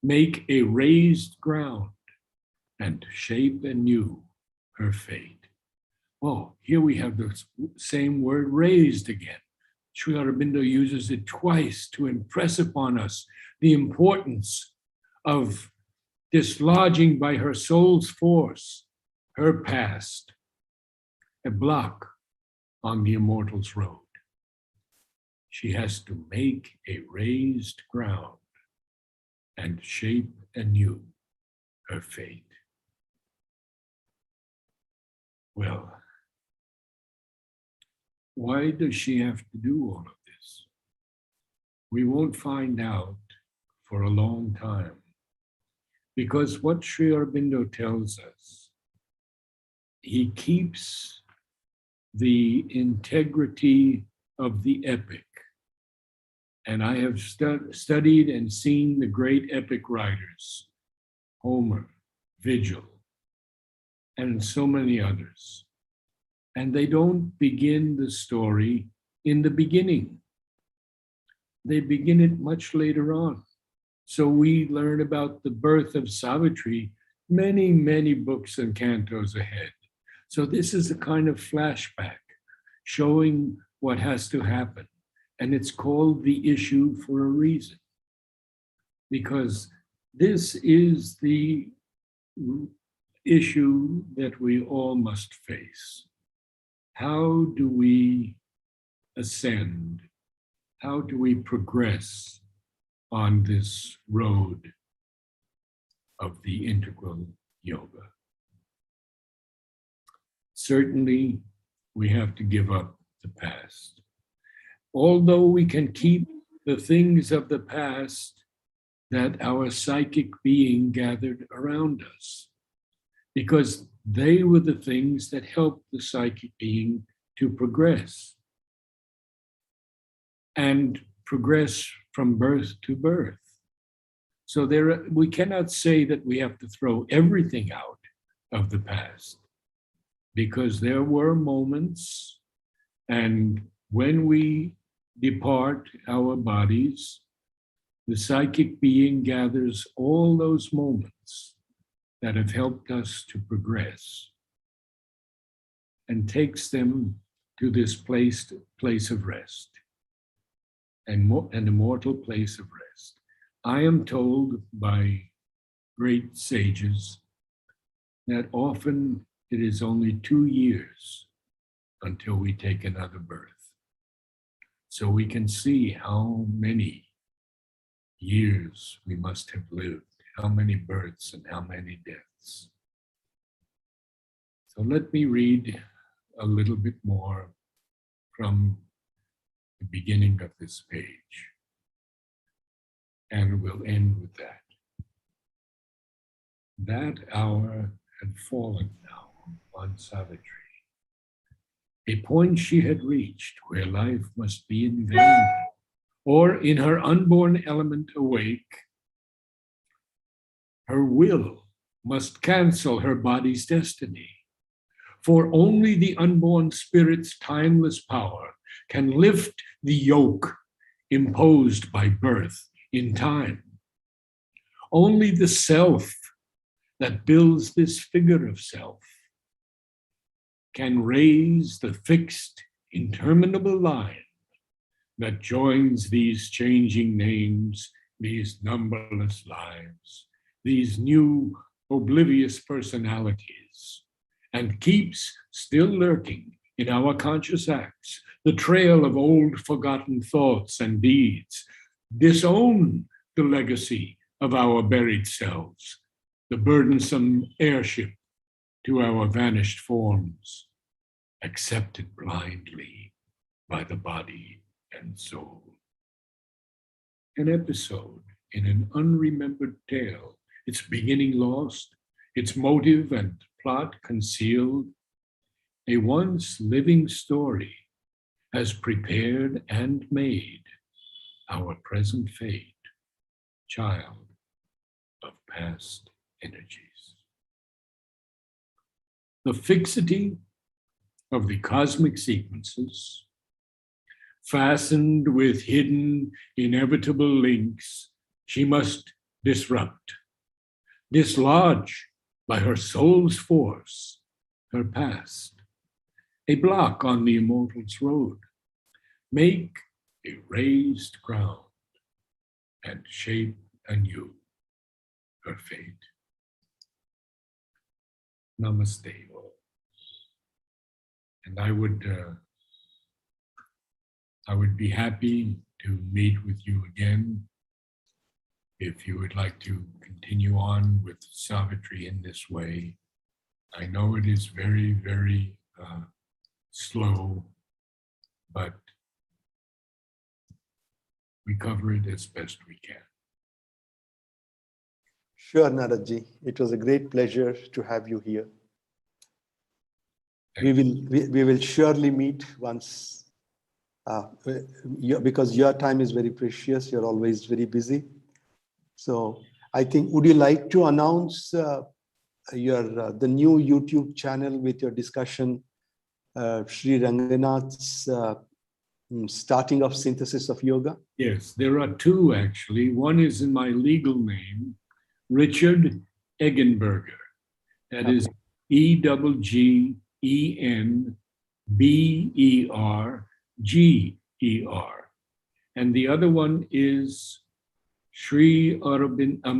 Make a raised ground and shape anew her fate. Oh, here we have the same word, raised, again. Sri Aurobindo uses it twice to impress upon us the importance of dislodging by her soul's force her past, a block on the immortal's road. She has to make a raised ground and shape anew her fate. Well, why does she have to do all of this? We won't find out for a long time, because what Sri Aurobindo tells us, he keeps the integrity of the epic. And I have studied and seen the great epic writers, Homer, Virgil, and so many others. And they don't begin the story in the beginning. They begin it much later on. So we learn about the birth of Savitri many, many books and cantos ahead. So this is a kind of flashback showing what has to happen. And it's called the issue for a reason, because this is the issue that we all must face. How do we ascend? How do we progress on this road of the integral yoga? Certainly, we have to give up the past. Although we can keep the things of the past that our psychic being gathered around us, because they were the things that helped the psychic being to progress and progress from birth to birth. So we cannot say that we have to throw everything out of the past, because there were moments, and when we depart our bodies, the psychic being gathers all those moments that have helped us to progress and takes them to this place of rest, an immortal place of rest. I am told by great sages that often it is only 2 years until we take another birth. So we can see how many years we must have lived, how many births and how many deaths. So let me read a little bit more from the beginning of this page, and we'll end with that. That hour had fallen now on Savitri, a point she had reached where life must be in vain, or in her unborn element awake. Her will must cancel her body's destiny, for only the unborn spirit's timeless power can lift the yoke imposed by birth in time. Only the self that builds this figure of self can raise the fixed, interminable line that joins these changing names, these numberless lives, these new oblivious personalities, and keeps still lurking in our conscious acts the trail of old forgotten thoughts and deeds. Disown the legacy of our buried selves, the burdensome airship to our vanished forms, accepted blindly by the body and soul. An episode in an unremembered tale, its beginning lost, its motive and plot concealed, a once living story has prepared and made our present fate, child of past energies. The fixity of the cosmic sequences fastened with hidden, inevitable links, she must disrupt, dislodge by her soul's force, her past, a block on the immortal's road, make a raised ground, and shape anew her fate. Namaste. And I would be happy to meet with you again if you would like to continue on with Savitri in this way. I know it is very, very slow, but we cover it as best we can. Sure, Naradji. It was a great pleasure to have you here. We will surely meet once, because your time is very precious. You're always very busy. So I think, would you like to announce the new YouTube channel with your discussion, Shri Ranganath's starting of synthesis of yoga? Yes, there are two actually. One is in my legal name, Richard Eggenberger. That is Eggenberger. And the other one is Shri Aurobindo,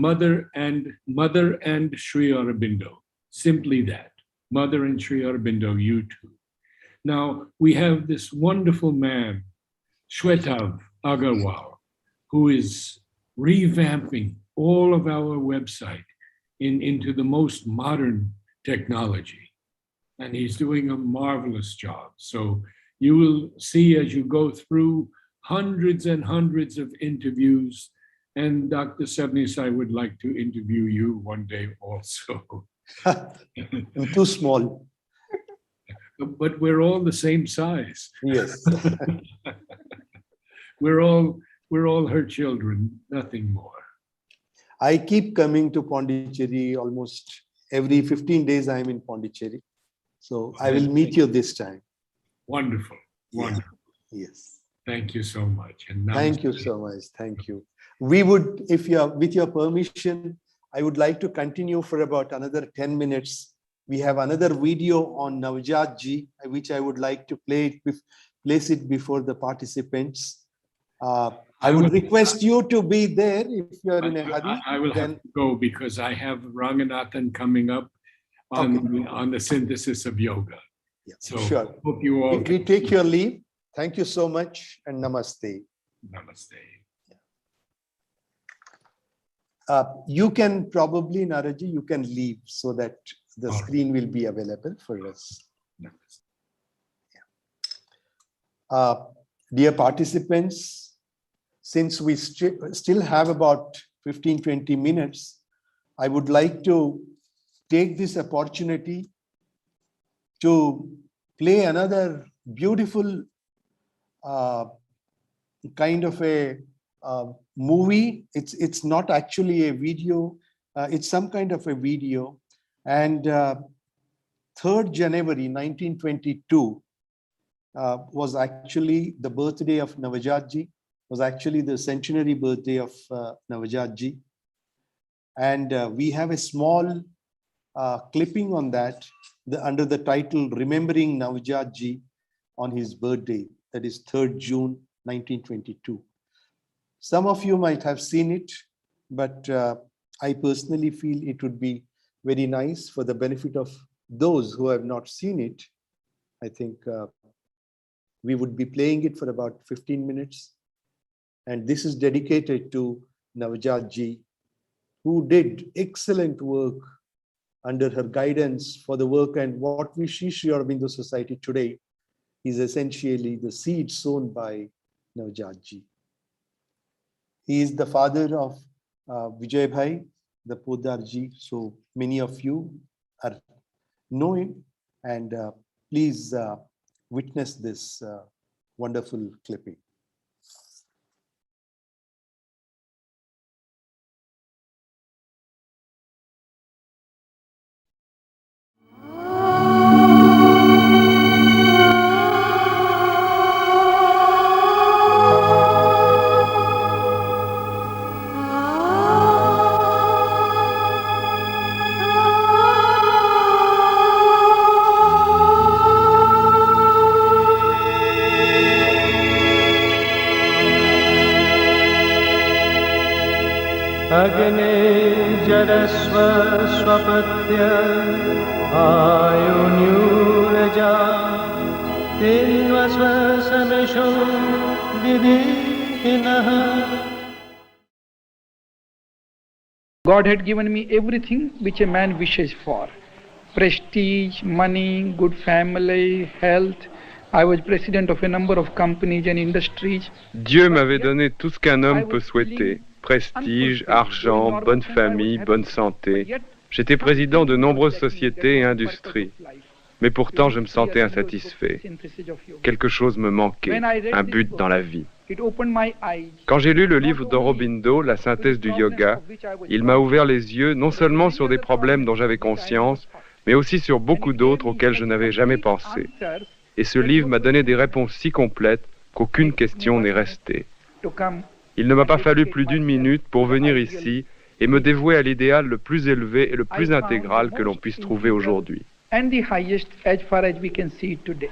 Mother and Shri Aurobindo. Simply that, Mother and Shri Aurobindo, YouTube. Now, we have this wonderful man, Shwetav Agarwal, who is revamping all of our website into the most modern technology. And he's doing a marvelous job. So you will see as you go through hundreds and hundreds of interviews. And Dr. Sebnis, I would like to interview you one day also. I'm too small. But we're all the same size. Yes. We're all her children, nothing more. I keep coming to Pondicherry almost every 15 days. I'm in Pondicherry. So I will meet you this time. Wonderful. Wonderful. Yes. Thank you so much. And thank you so much. Thank you. We would, with your permission, I would like to continue for about another 10 minutes. We have another video on Navjot-ji, which I would like to place it before the participants. I would request you to be there if you're in a hurry. I will have to go because I have Ranganathan coming up on the synthesis of yoga. Yeah, so sure. Hope you all. We take your leave. Thank you so much and namaste. Namaste. You can probably, Naradji, you can leave so that the screen will be available for us. Dear participants, since we still have about 15-20 minutes, I would like to take this opportunity to play another beautiful kind of a movie. It's not actually a video. It's some kind of a video. And 3rd January 1922 was actually the birthday of Navjot-ji, was actually the centenary birthday of Navjot-ji. And we have a small clipping on that under the title Remembering Navjot-ji on his birthday, that is 3rd June 1922. Some of you might have seen it, but I personally feel it would be very nice for the benefit of those who have not seen it. I think we would be playing it for about 15 minutes. And this is dedicated to Navjot-ji, who did excellent work under her guidance for the work, and what we see Shri Aurobindo Society today is essentially the seed sown by Navjot-ji. He is the father of Vijay Bhai, the Podar-ji. So many of you know him, and please witness this wonderful clipping. अग्ने जरस्व स्वपत्य आयुन्यूरजा तिन्वस्व समिषो विधिनः. God had given me everything which a man wishes for. Prestige, money, good family, health. I was president of a number of companies and industries. Dieu m'avait donné tout ce qu'un homme peut souhaiter. Prestige, argent, bonne famille, bonne santé. J'étais président de nombreuses sociétés et industries. Mais pourtant, je me sentais insatisfait. Quelque chose me manquait, un but dans la vie. Quand j'ai lu le livre d'Aurobindo, La synthèse du yoga, il m'a ouvert les yeux non seulement sur des problèmes dont j'avais conscience, mais aussi sur beaucoup d'autres auxquels je n'avais jamais pensé. Et ce livre m'a donné des réponses si complètes qu'aucune question n'est restée. Il ne m'a pas fallu plus d'1 minute pour venir ici et me dévouer à l'idéal le plus élevé et le plus intégral que l'on puisse trouver aujourd'hui. And the highest as far as we can see today.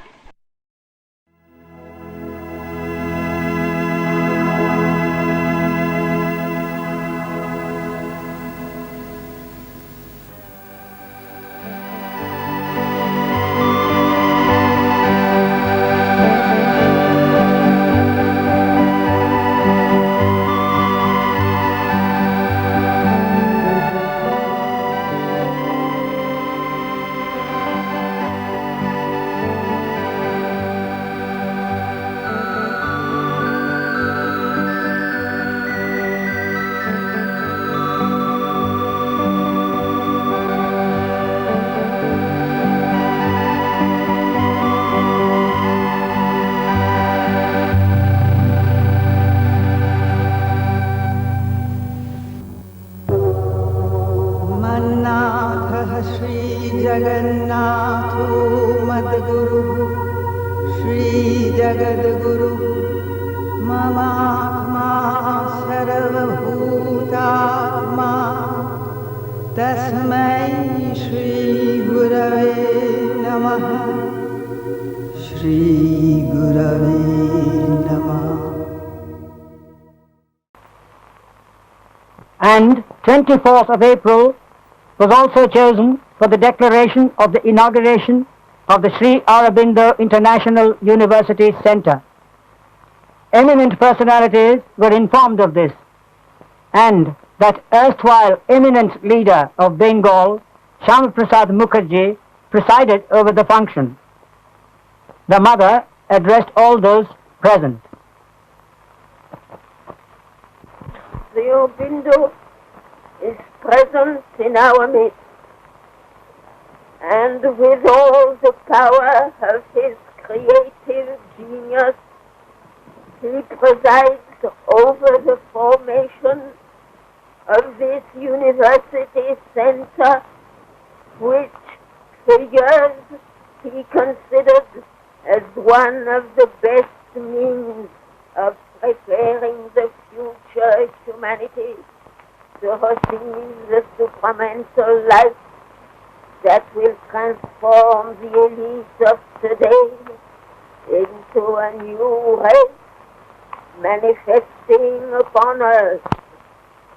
And 24th of April was also chosen for the declaration of the inauguration of the Shri Aurobindo International University Center. Eminent personalities were informed of this, and that erstwhile eminent leader of Bengal, Shyama Prasad Mukherjee, presided over the function. The mother addressed all those present. The Aurobindo is present in our midst, and with all the power of his creative genius, he presides over the formation of this university center, which for years he considered as one of the best means of preparing the future humanity to receive the supramental life that will transform the elite of today into a new race, manifesting upon earth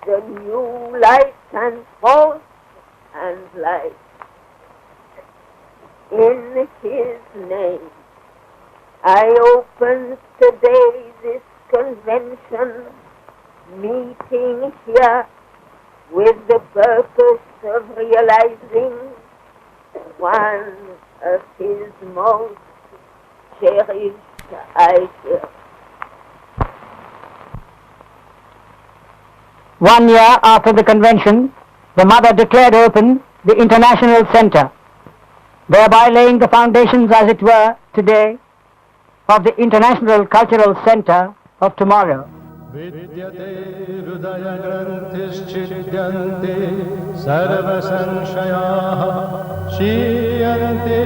the new light and force and light. In his name, I open today this convention meeting here with the purpose of realizing one of his most cherished ideas. 1 year after the convention, the mother declared open the International Center, thereby laying the foundations, as it were, today, of the International Cultural Center of tomorrow. Vidyate hridaya granthischidhyante sarva sanshayah shiyante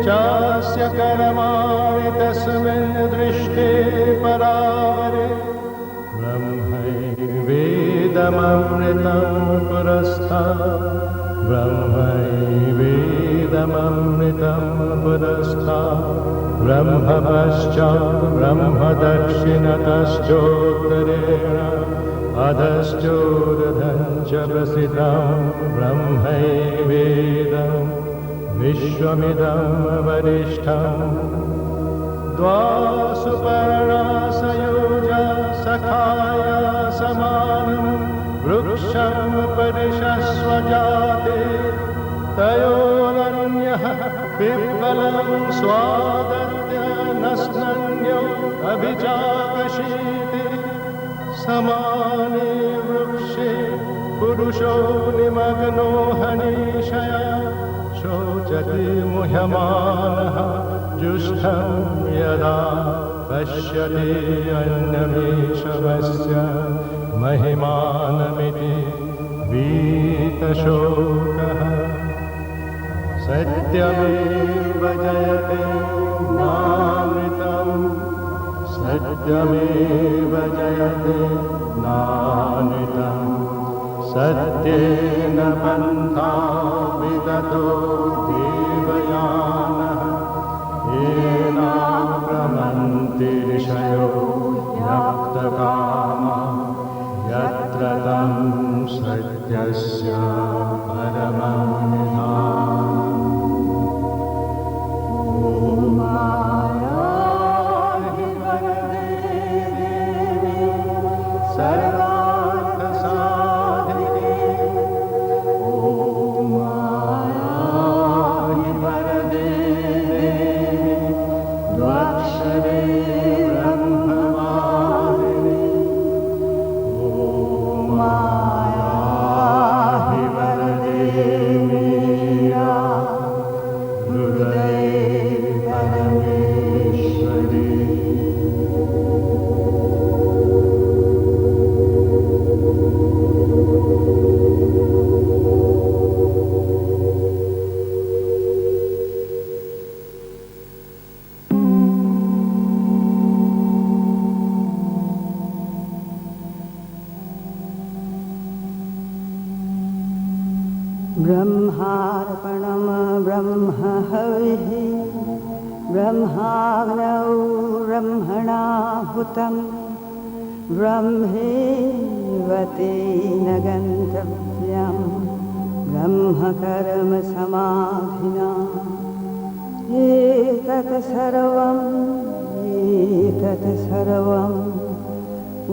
chasya karamani tasmin drishte paravare brahmai vedamamritam purastha brahmai vedamamritam purastha Brahma pascha, Brahma dakshinataschottarena, अधश्चोरधं च प्रसिद्धं ब्रह्मैवेदं विश्वमिदं वरिष्ठम् द्वासुपर्णासयोजा सखाय समानं वृक्षं परिशस्वजाते तयोरन्यः पिप्पलं स्वादत्य नस्नन्यो अभिचाकशीति समाने वृक्षे पुरुषो निमग्नो हनीषया शोचति मुह्यमानः जुष्टं यदा पश्यति अन्यमीशवस्य महिमानमिति वीतशोकः सत्यमेव जयते नामृतं सत्यमेव जयते नामृतं सत्येन पन्था विदतो देवयानः येनाभ्रमन्ति ऋषयो यप्तकामा यत्र तं सत्यस्य परमं निधानम् ॐ माया हि वरदे देवी सर्वार्थसाधिके ॐ माया हि वरदे देवी द्वाक्षरे ब्रह्मवादिनी ॐ माया हि वरदे मीरा हृदये परमेश्वरी ब्रह्मार्पणं ब्रह्महविः ब्रह्माग्नौ ब्रह्मणाहुतं ब्रह्मेव तेन गन्तव्यं ब्रह्मकर्मसमाधिना एतत् सर्वं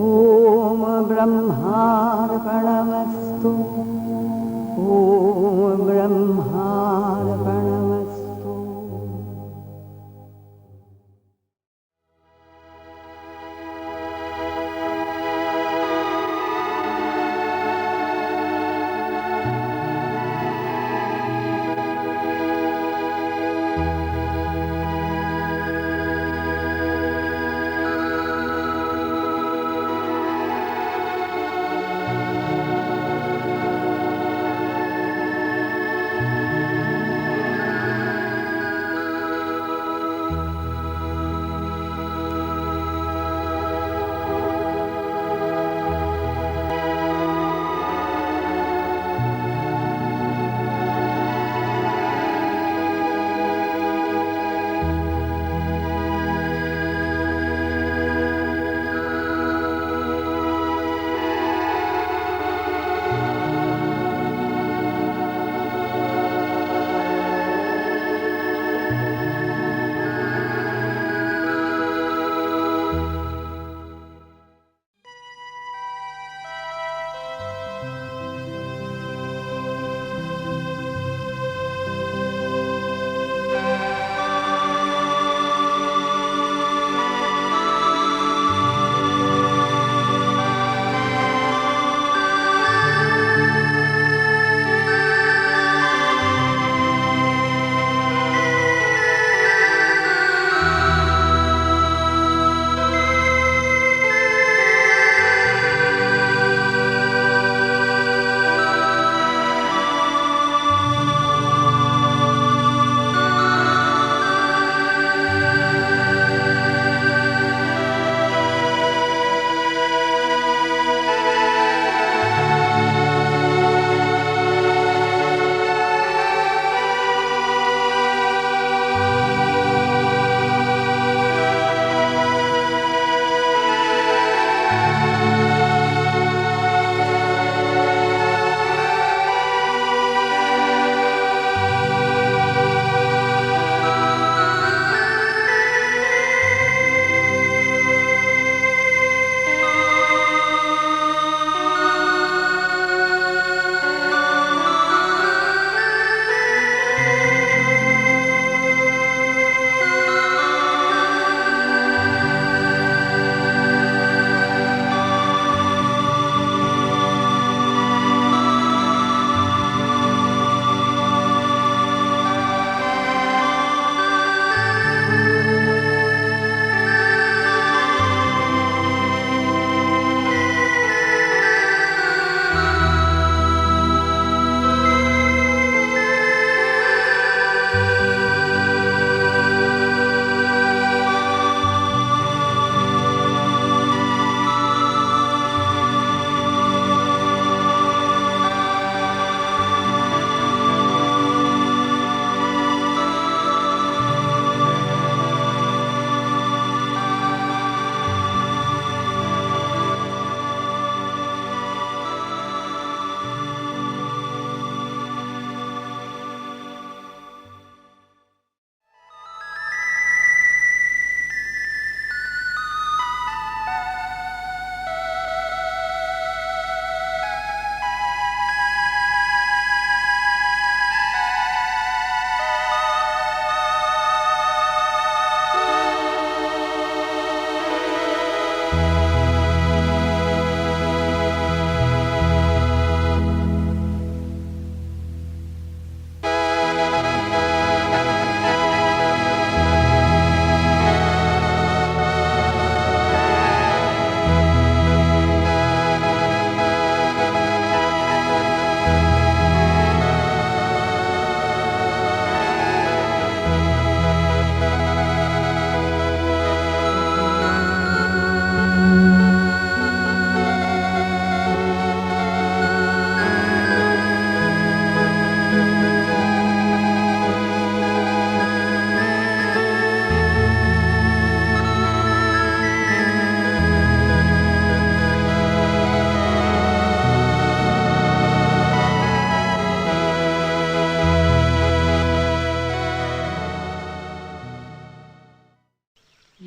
ॐ ब्रह्मार्पणमस्तु ॐ ब्रह्मार्पणमस्तु।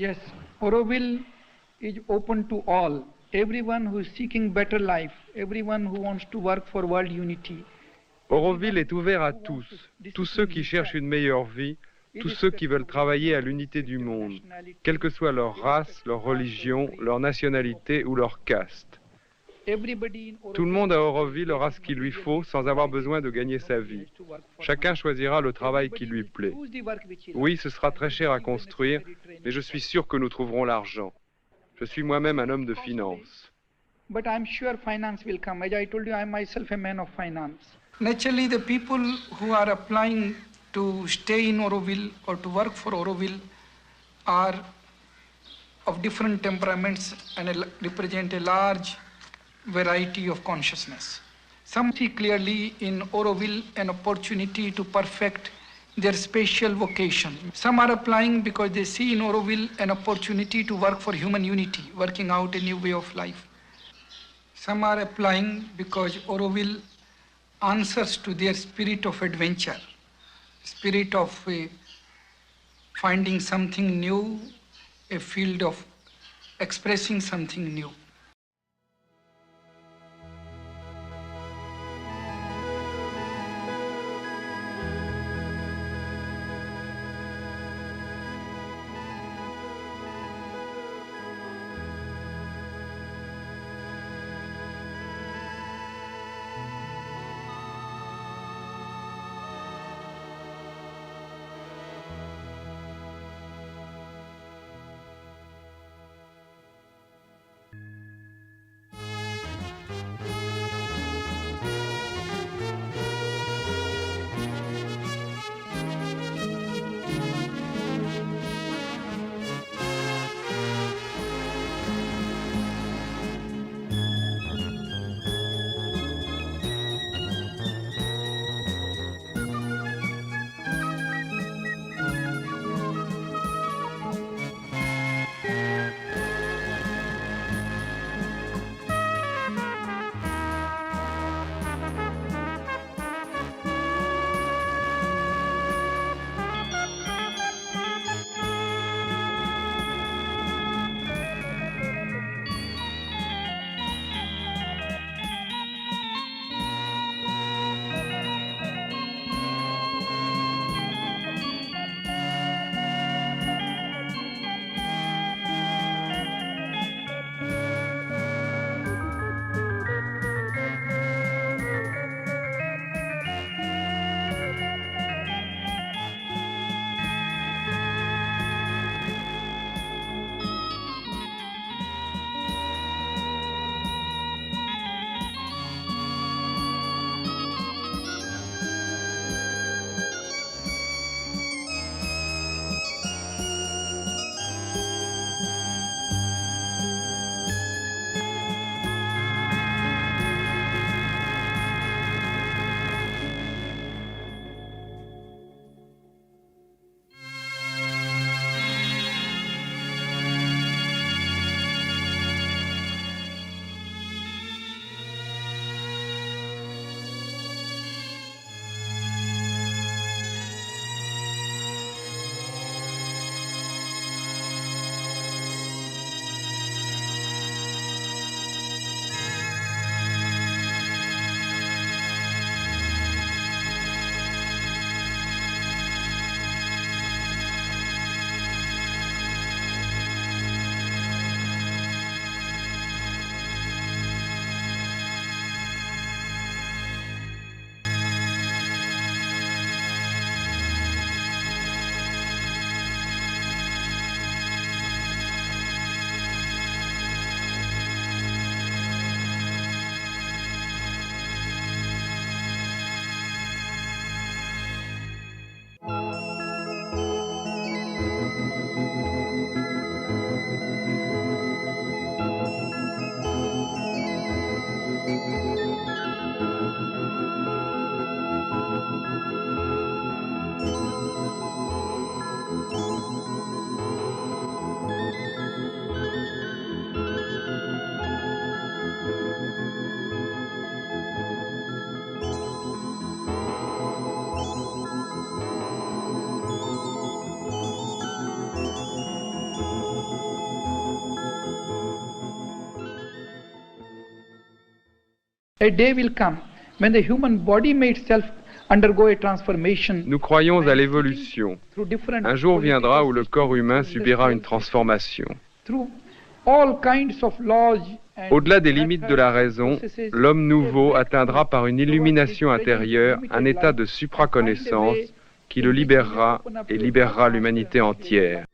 Yes, Auroville is open to all. Everyone who is seeking better life, everyone who wants to work for world unity. Auroville est ouvert à tous ceux qui cherchent une meilleure vie, tous ceux qui veulent travailler à l'unité du monde, quelle que soit leur race, leur religion, leur nationalité ou leur caste. Tout le monde à Auroville aura ce qu'il lui faut sans avoir besoin de gagner sa vie. Chacun choisira le travail qui lui plaît. Oui, ce sera très cher à construire, mais je suis sûr que nous trouverons l'argent. Je suis moi-même un homme de finance. But I'm sure finance will come. As I told you, I'm myself a man of finance. Naturally, the people who are applying to stay in Auroville or to work for Auroville are of different temperaments and represent a large variety of consciousness. Some see clearly in Auroville an opportunity to perfect their special vocation. Some are applying because they see in Auroville an opportunity to work for human unity, working out a new way of life. Some are applying because Auroville answers to their spirit of adventure, spirit of finding something new, a field of expressing something new. A day will come when the human body may itself undergo a transformation. Nous croyons à l'évolution. Through different Un jour viendra où le political corps humain systems, subira une industrial transformation. systems, through all kinds of laws and Au-delà des limites de la raison, processes, l'homme nouveau a atteindra par une illumination intérieure un état de supraconnaissance qui le libérera et libérera l'humanité entière.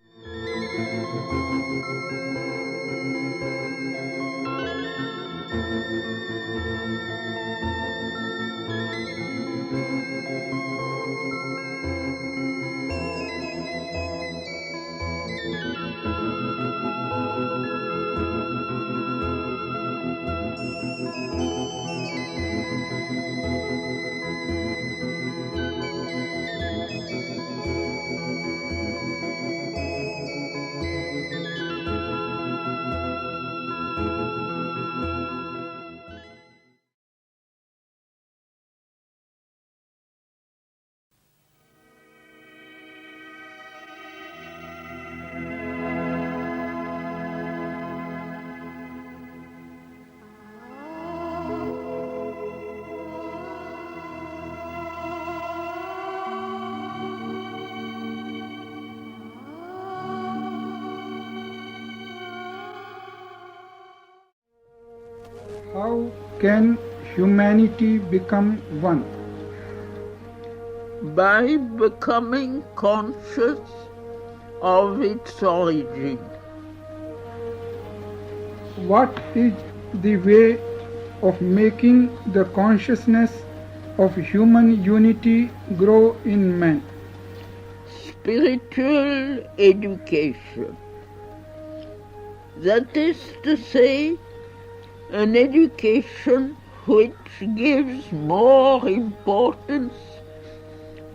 How can humanity become one? By becoming conscious of its origin. What is the way of making the consciousness of human unity grow in man? Spiritual education. That is to say, an education which gives more importance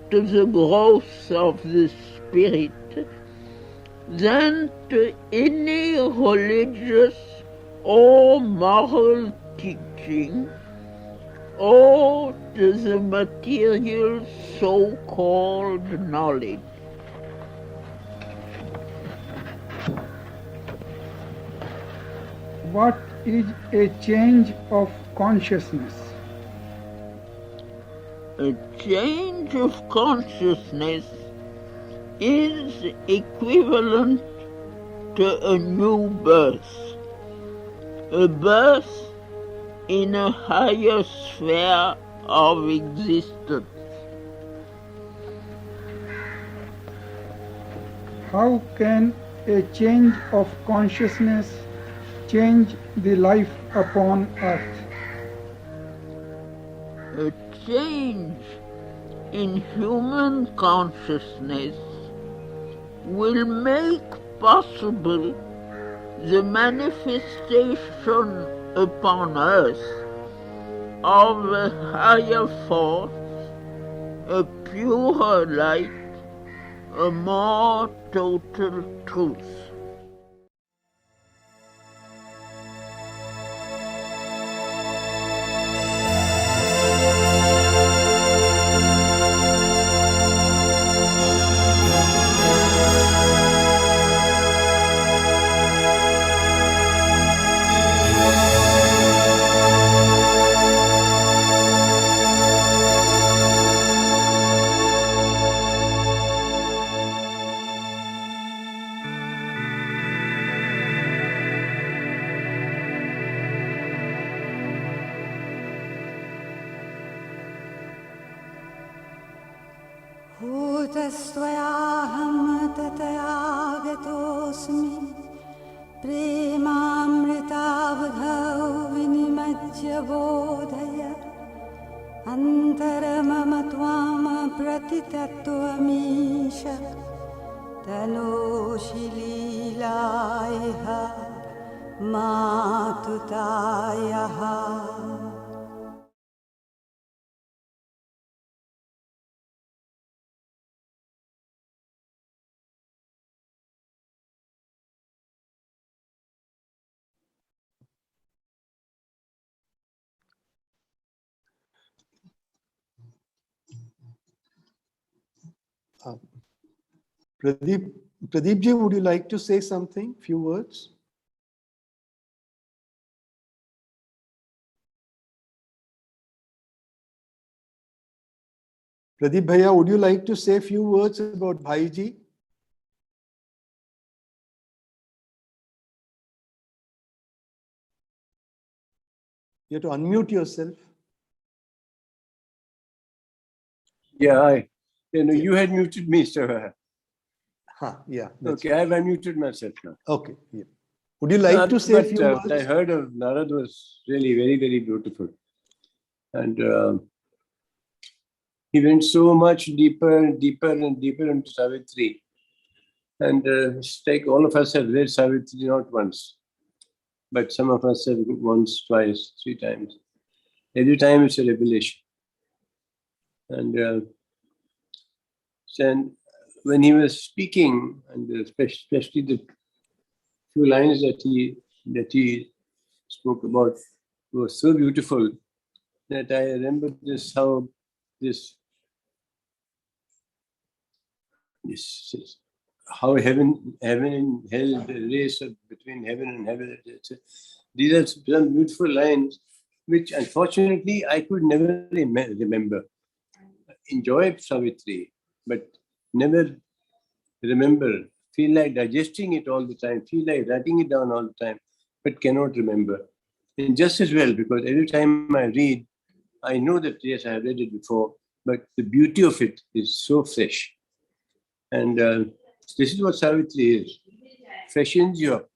to the growth of the spirit than to any religious or moral teaching or to the material so-called knowledge. What is a change of consciousness? A change of consciousness is equivalent to a new birth, a birth in a higher sphere of existence. How can a change of consciousness change the life upon earth? A change in human consciousness will make possible the manifestation upon earth of a higher force, a purer light, a more total truth. भूतस्त्वयाहं ततयागतोऽस्मि प्रेमामृतावधौ विनिमज्य बोधय अन्तरमम त्वां प्रतितत्त्वमीश तनोषि लीलायः मातुतायः Pradeep ji, would you like to say something? Few words? Pradeep Bhaiya, would you like to say a few words about Bhaiji? You have to unmute yourself. Yeah, you had muted me, sir. Yeah. Okay, I've unmuted myself now. Okay. Yeah. Would you like to say a few words? What I heard of Narad was really very, very beautiful. And he went so much deeper and deeper and deeper into Savitri. And it's like all of us have read Savitri not once, but some of us have once, twice, 3 times. Every time it's a revelation. And when he was speaking, and especially the few lines that he spoke about were so beautiful that I remember how heaven and hell, the race between heaven and heaven. These are some beautiful lines which unfortunately I could never remember. Enjoy Savitri, but never remember. Feel like digesting it all the time, feel like writing it down all the time, but cannot remember. And just as well, because every time I read, I know that yes, I have read it before, but the beauty of it is so fresh. And this is what Savitri is. Freshens you up.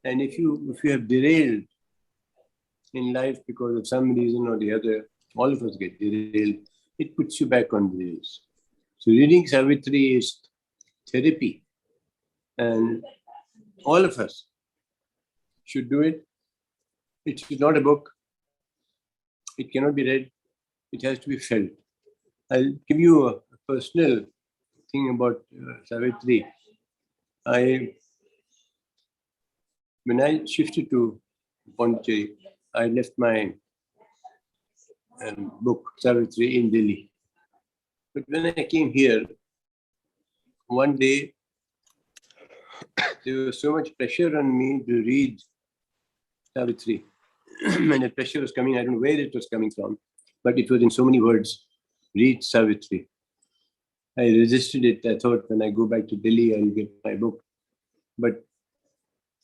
And if you have derailed in life because of some reason or the other, all of us get derailed, it puts you back on the rails. So reading Savitri is therapy. And all of us should do it. It is not a book. It cannot be read. It has to be felt. I'll give you a personal thing about Savitri. When I shifted to Pondicherry, I left my book, Savitri, in Delhi. But when I came here, one day, there was so much pressure on me to read Savitri. And the pressure was coming, I don't know where it was coming from, but it was in so many words. Read Savitri. I resisted it. I thought when I go back to Delhi, I'll get my book. But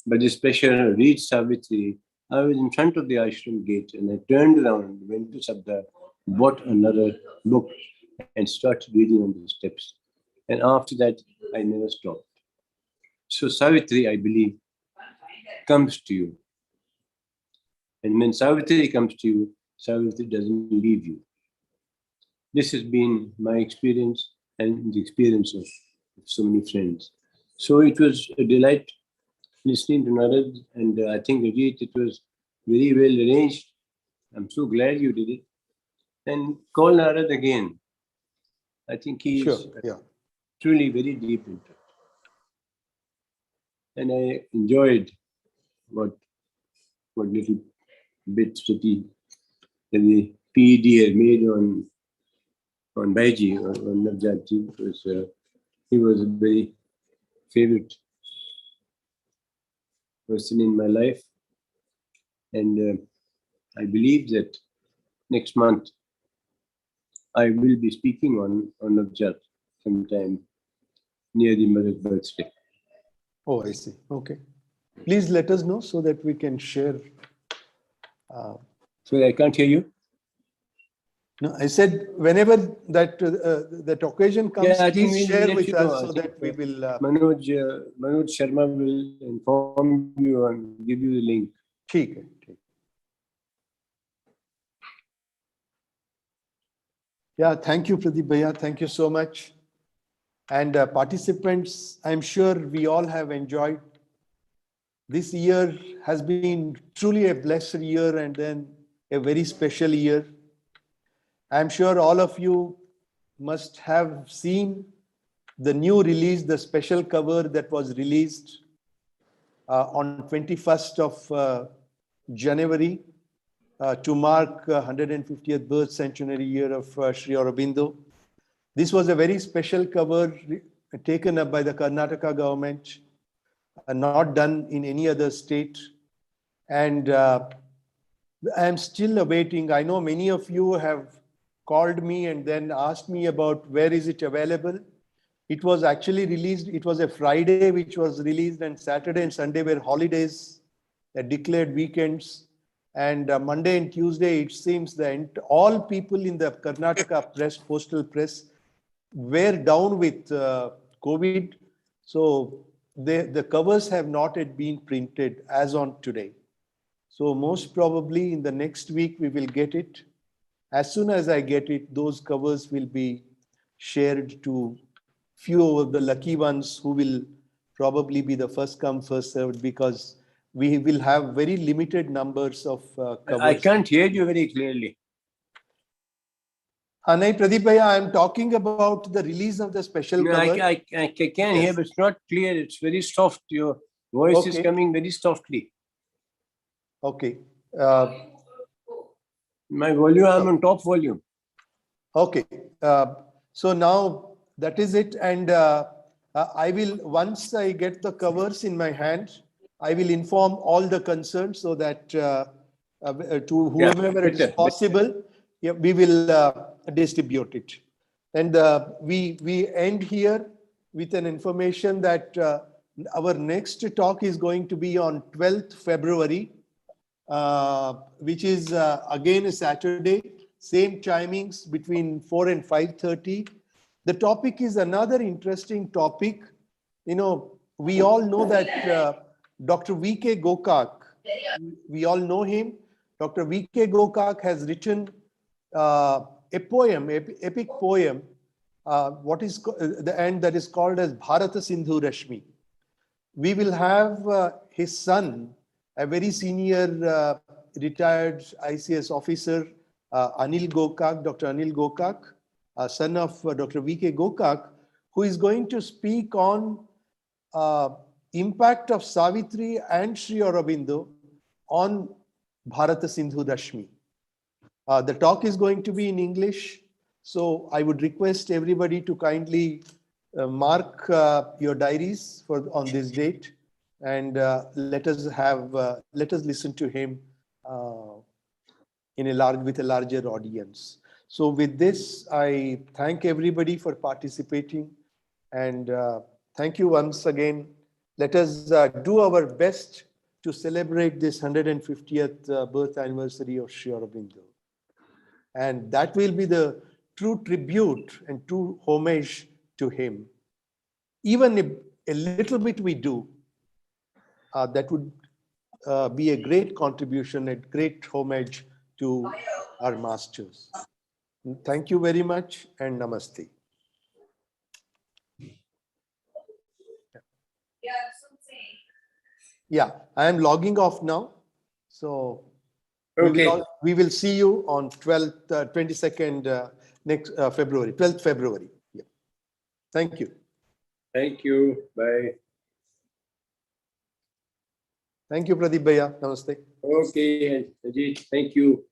this pressure, read Savitri, I was in front of the ashram gate and I turned around, went to Sabda, bought another book and started reading on the steps. And after that, I never stopped. So Savitri, I believe, comes to you. And when Savitri comes to you, Savitri doesn't leave you. This has been my experience and the experience of so many friends. So it was a delight listening to Narad, and I think Ajit, it was very well arranged. I'm so glad you did it. And call Narad again. I think he is truly very deep into it. And I enjoyed what little bits that the PED had made on Bhaiji, on Navjatji, because he was a very favorite person in my life. And I believe that next month I will be speaking on Navjat sometime near the mother's birthday. Oh, I see. Okay. Please let us know so that we can share. So I can't hear you. No, I said whenever that occasion comes, please share with us so that we will. Manoj Sharma will inform you and give you the link. ठीक है. Yeah, thank you, Pradeep Bhaiya. Thank you so much. And participants, I'm sure we all have enjoyed. This year has been truly a blessed year and then a very special year. I'm sure all of you must have seen the new release, the special cover that was released on 21st of January to mark 150th birth centenary year of Shri Aurobindo. This was a very special cover taken up by the Karnataka government, not done in any other state. And I'm still awaiting. I know many of you have called me and then asked me about where is it available. It was actually released. It was a Friday which was released, and Saturday and Sunday were holidays, declared weekends. And Monday and Tuesday, it seems that all people in the Karnataka press, postal press, were down with COVID. So the covers have not yet been printed as on today. So most probably in the next week, we will get it. As soon as I get it, those covers will be shared to few of the lucky ones who will probably be the first come, first served, because we will have very limited numbers of covers. I can't hear you very clearly. Hanai Pradeep Bhaiya, I am talking about the release of the special No, cover. I can hear, but it's not clear. It's very soft. Your voice is Okay. coming very softly. Okay. My volume, I'm on top volume. Okay. So now that is it. And I will, once I get the covers in my hand, I will inform all the concerned so that to whomever it is better. possible, yeah, we will distribute it. And we end here with an information that our next talk is going to be on 12th February, which is again a Saturday, same timings between 4 and 5:30. The topic is another interesting topic. You know, we all know that Dr. V.K. Gokak, we all know him. Dr. V.K. Gokak has written a poem, epic poem, what is the end that is called as Bharata Sindhu Rashmi. We will have his son, a very senior retired ICS officer, Anil Gokak, Dr. Anil Gokak, son of Dr. V.K. Gokak, who is going to speak on impact of Savitri and Shri Aurobindo on Bharata Sindhu Rashmi. The talk is going to be in English, so I would request everybody to kindly mark your diaries for on this date, and let us listen to him with a larger audience. So with this, I thank everybody for participating, and thank you once again. Let us do our best to celebrate this 150th birth anniversary of Shri Aurobindo. And that will be the true tribute and true homage to him. Even if a little bit we do, that would be a great contribution, a great homage to our masters. Thank you very much, and namaste. Yeah, I am logging off now. So Okay. we will see you on 22nd next February, 12th February. Yeah. Thank you. Thank you. Bye. Thank you, Pradeep Bhaiya. Namaste. Okay, Ajit. Thank you.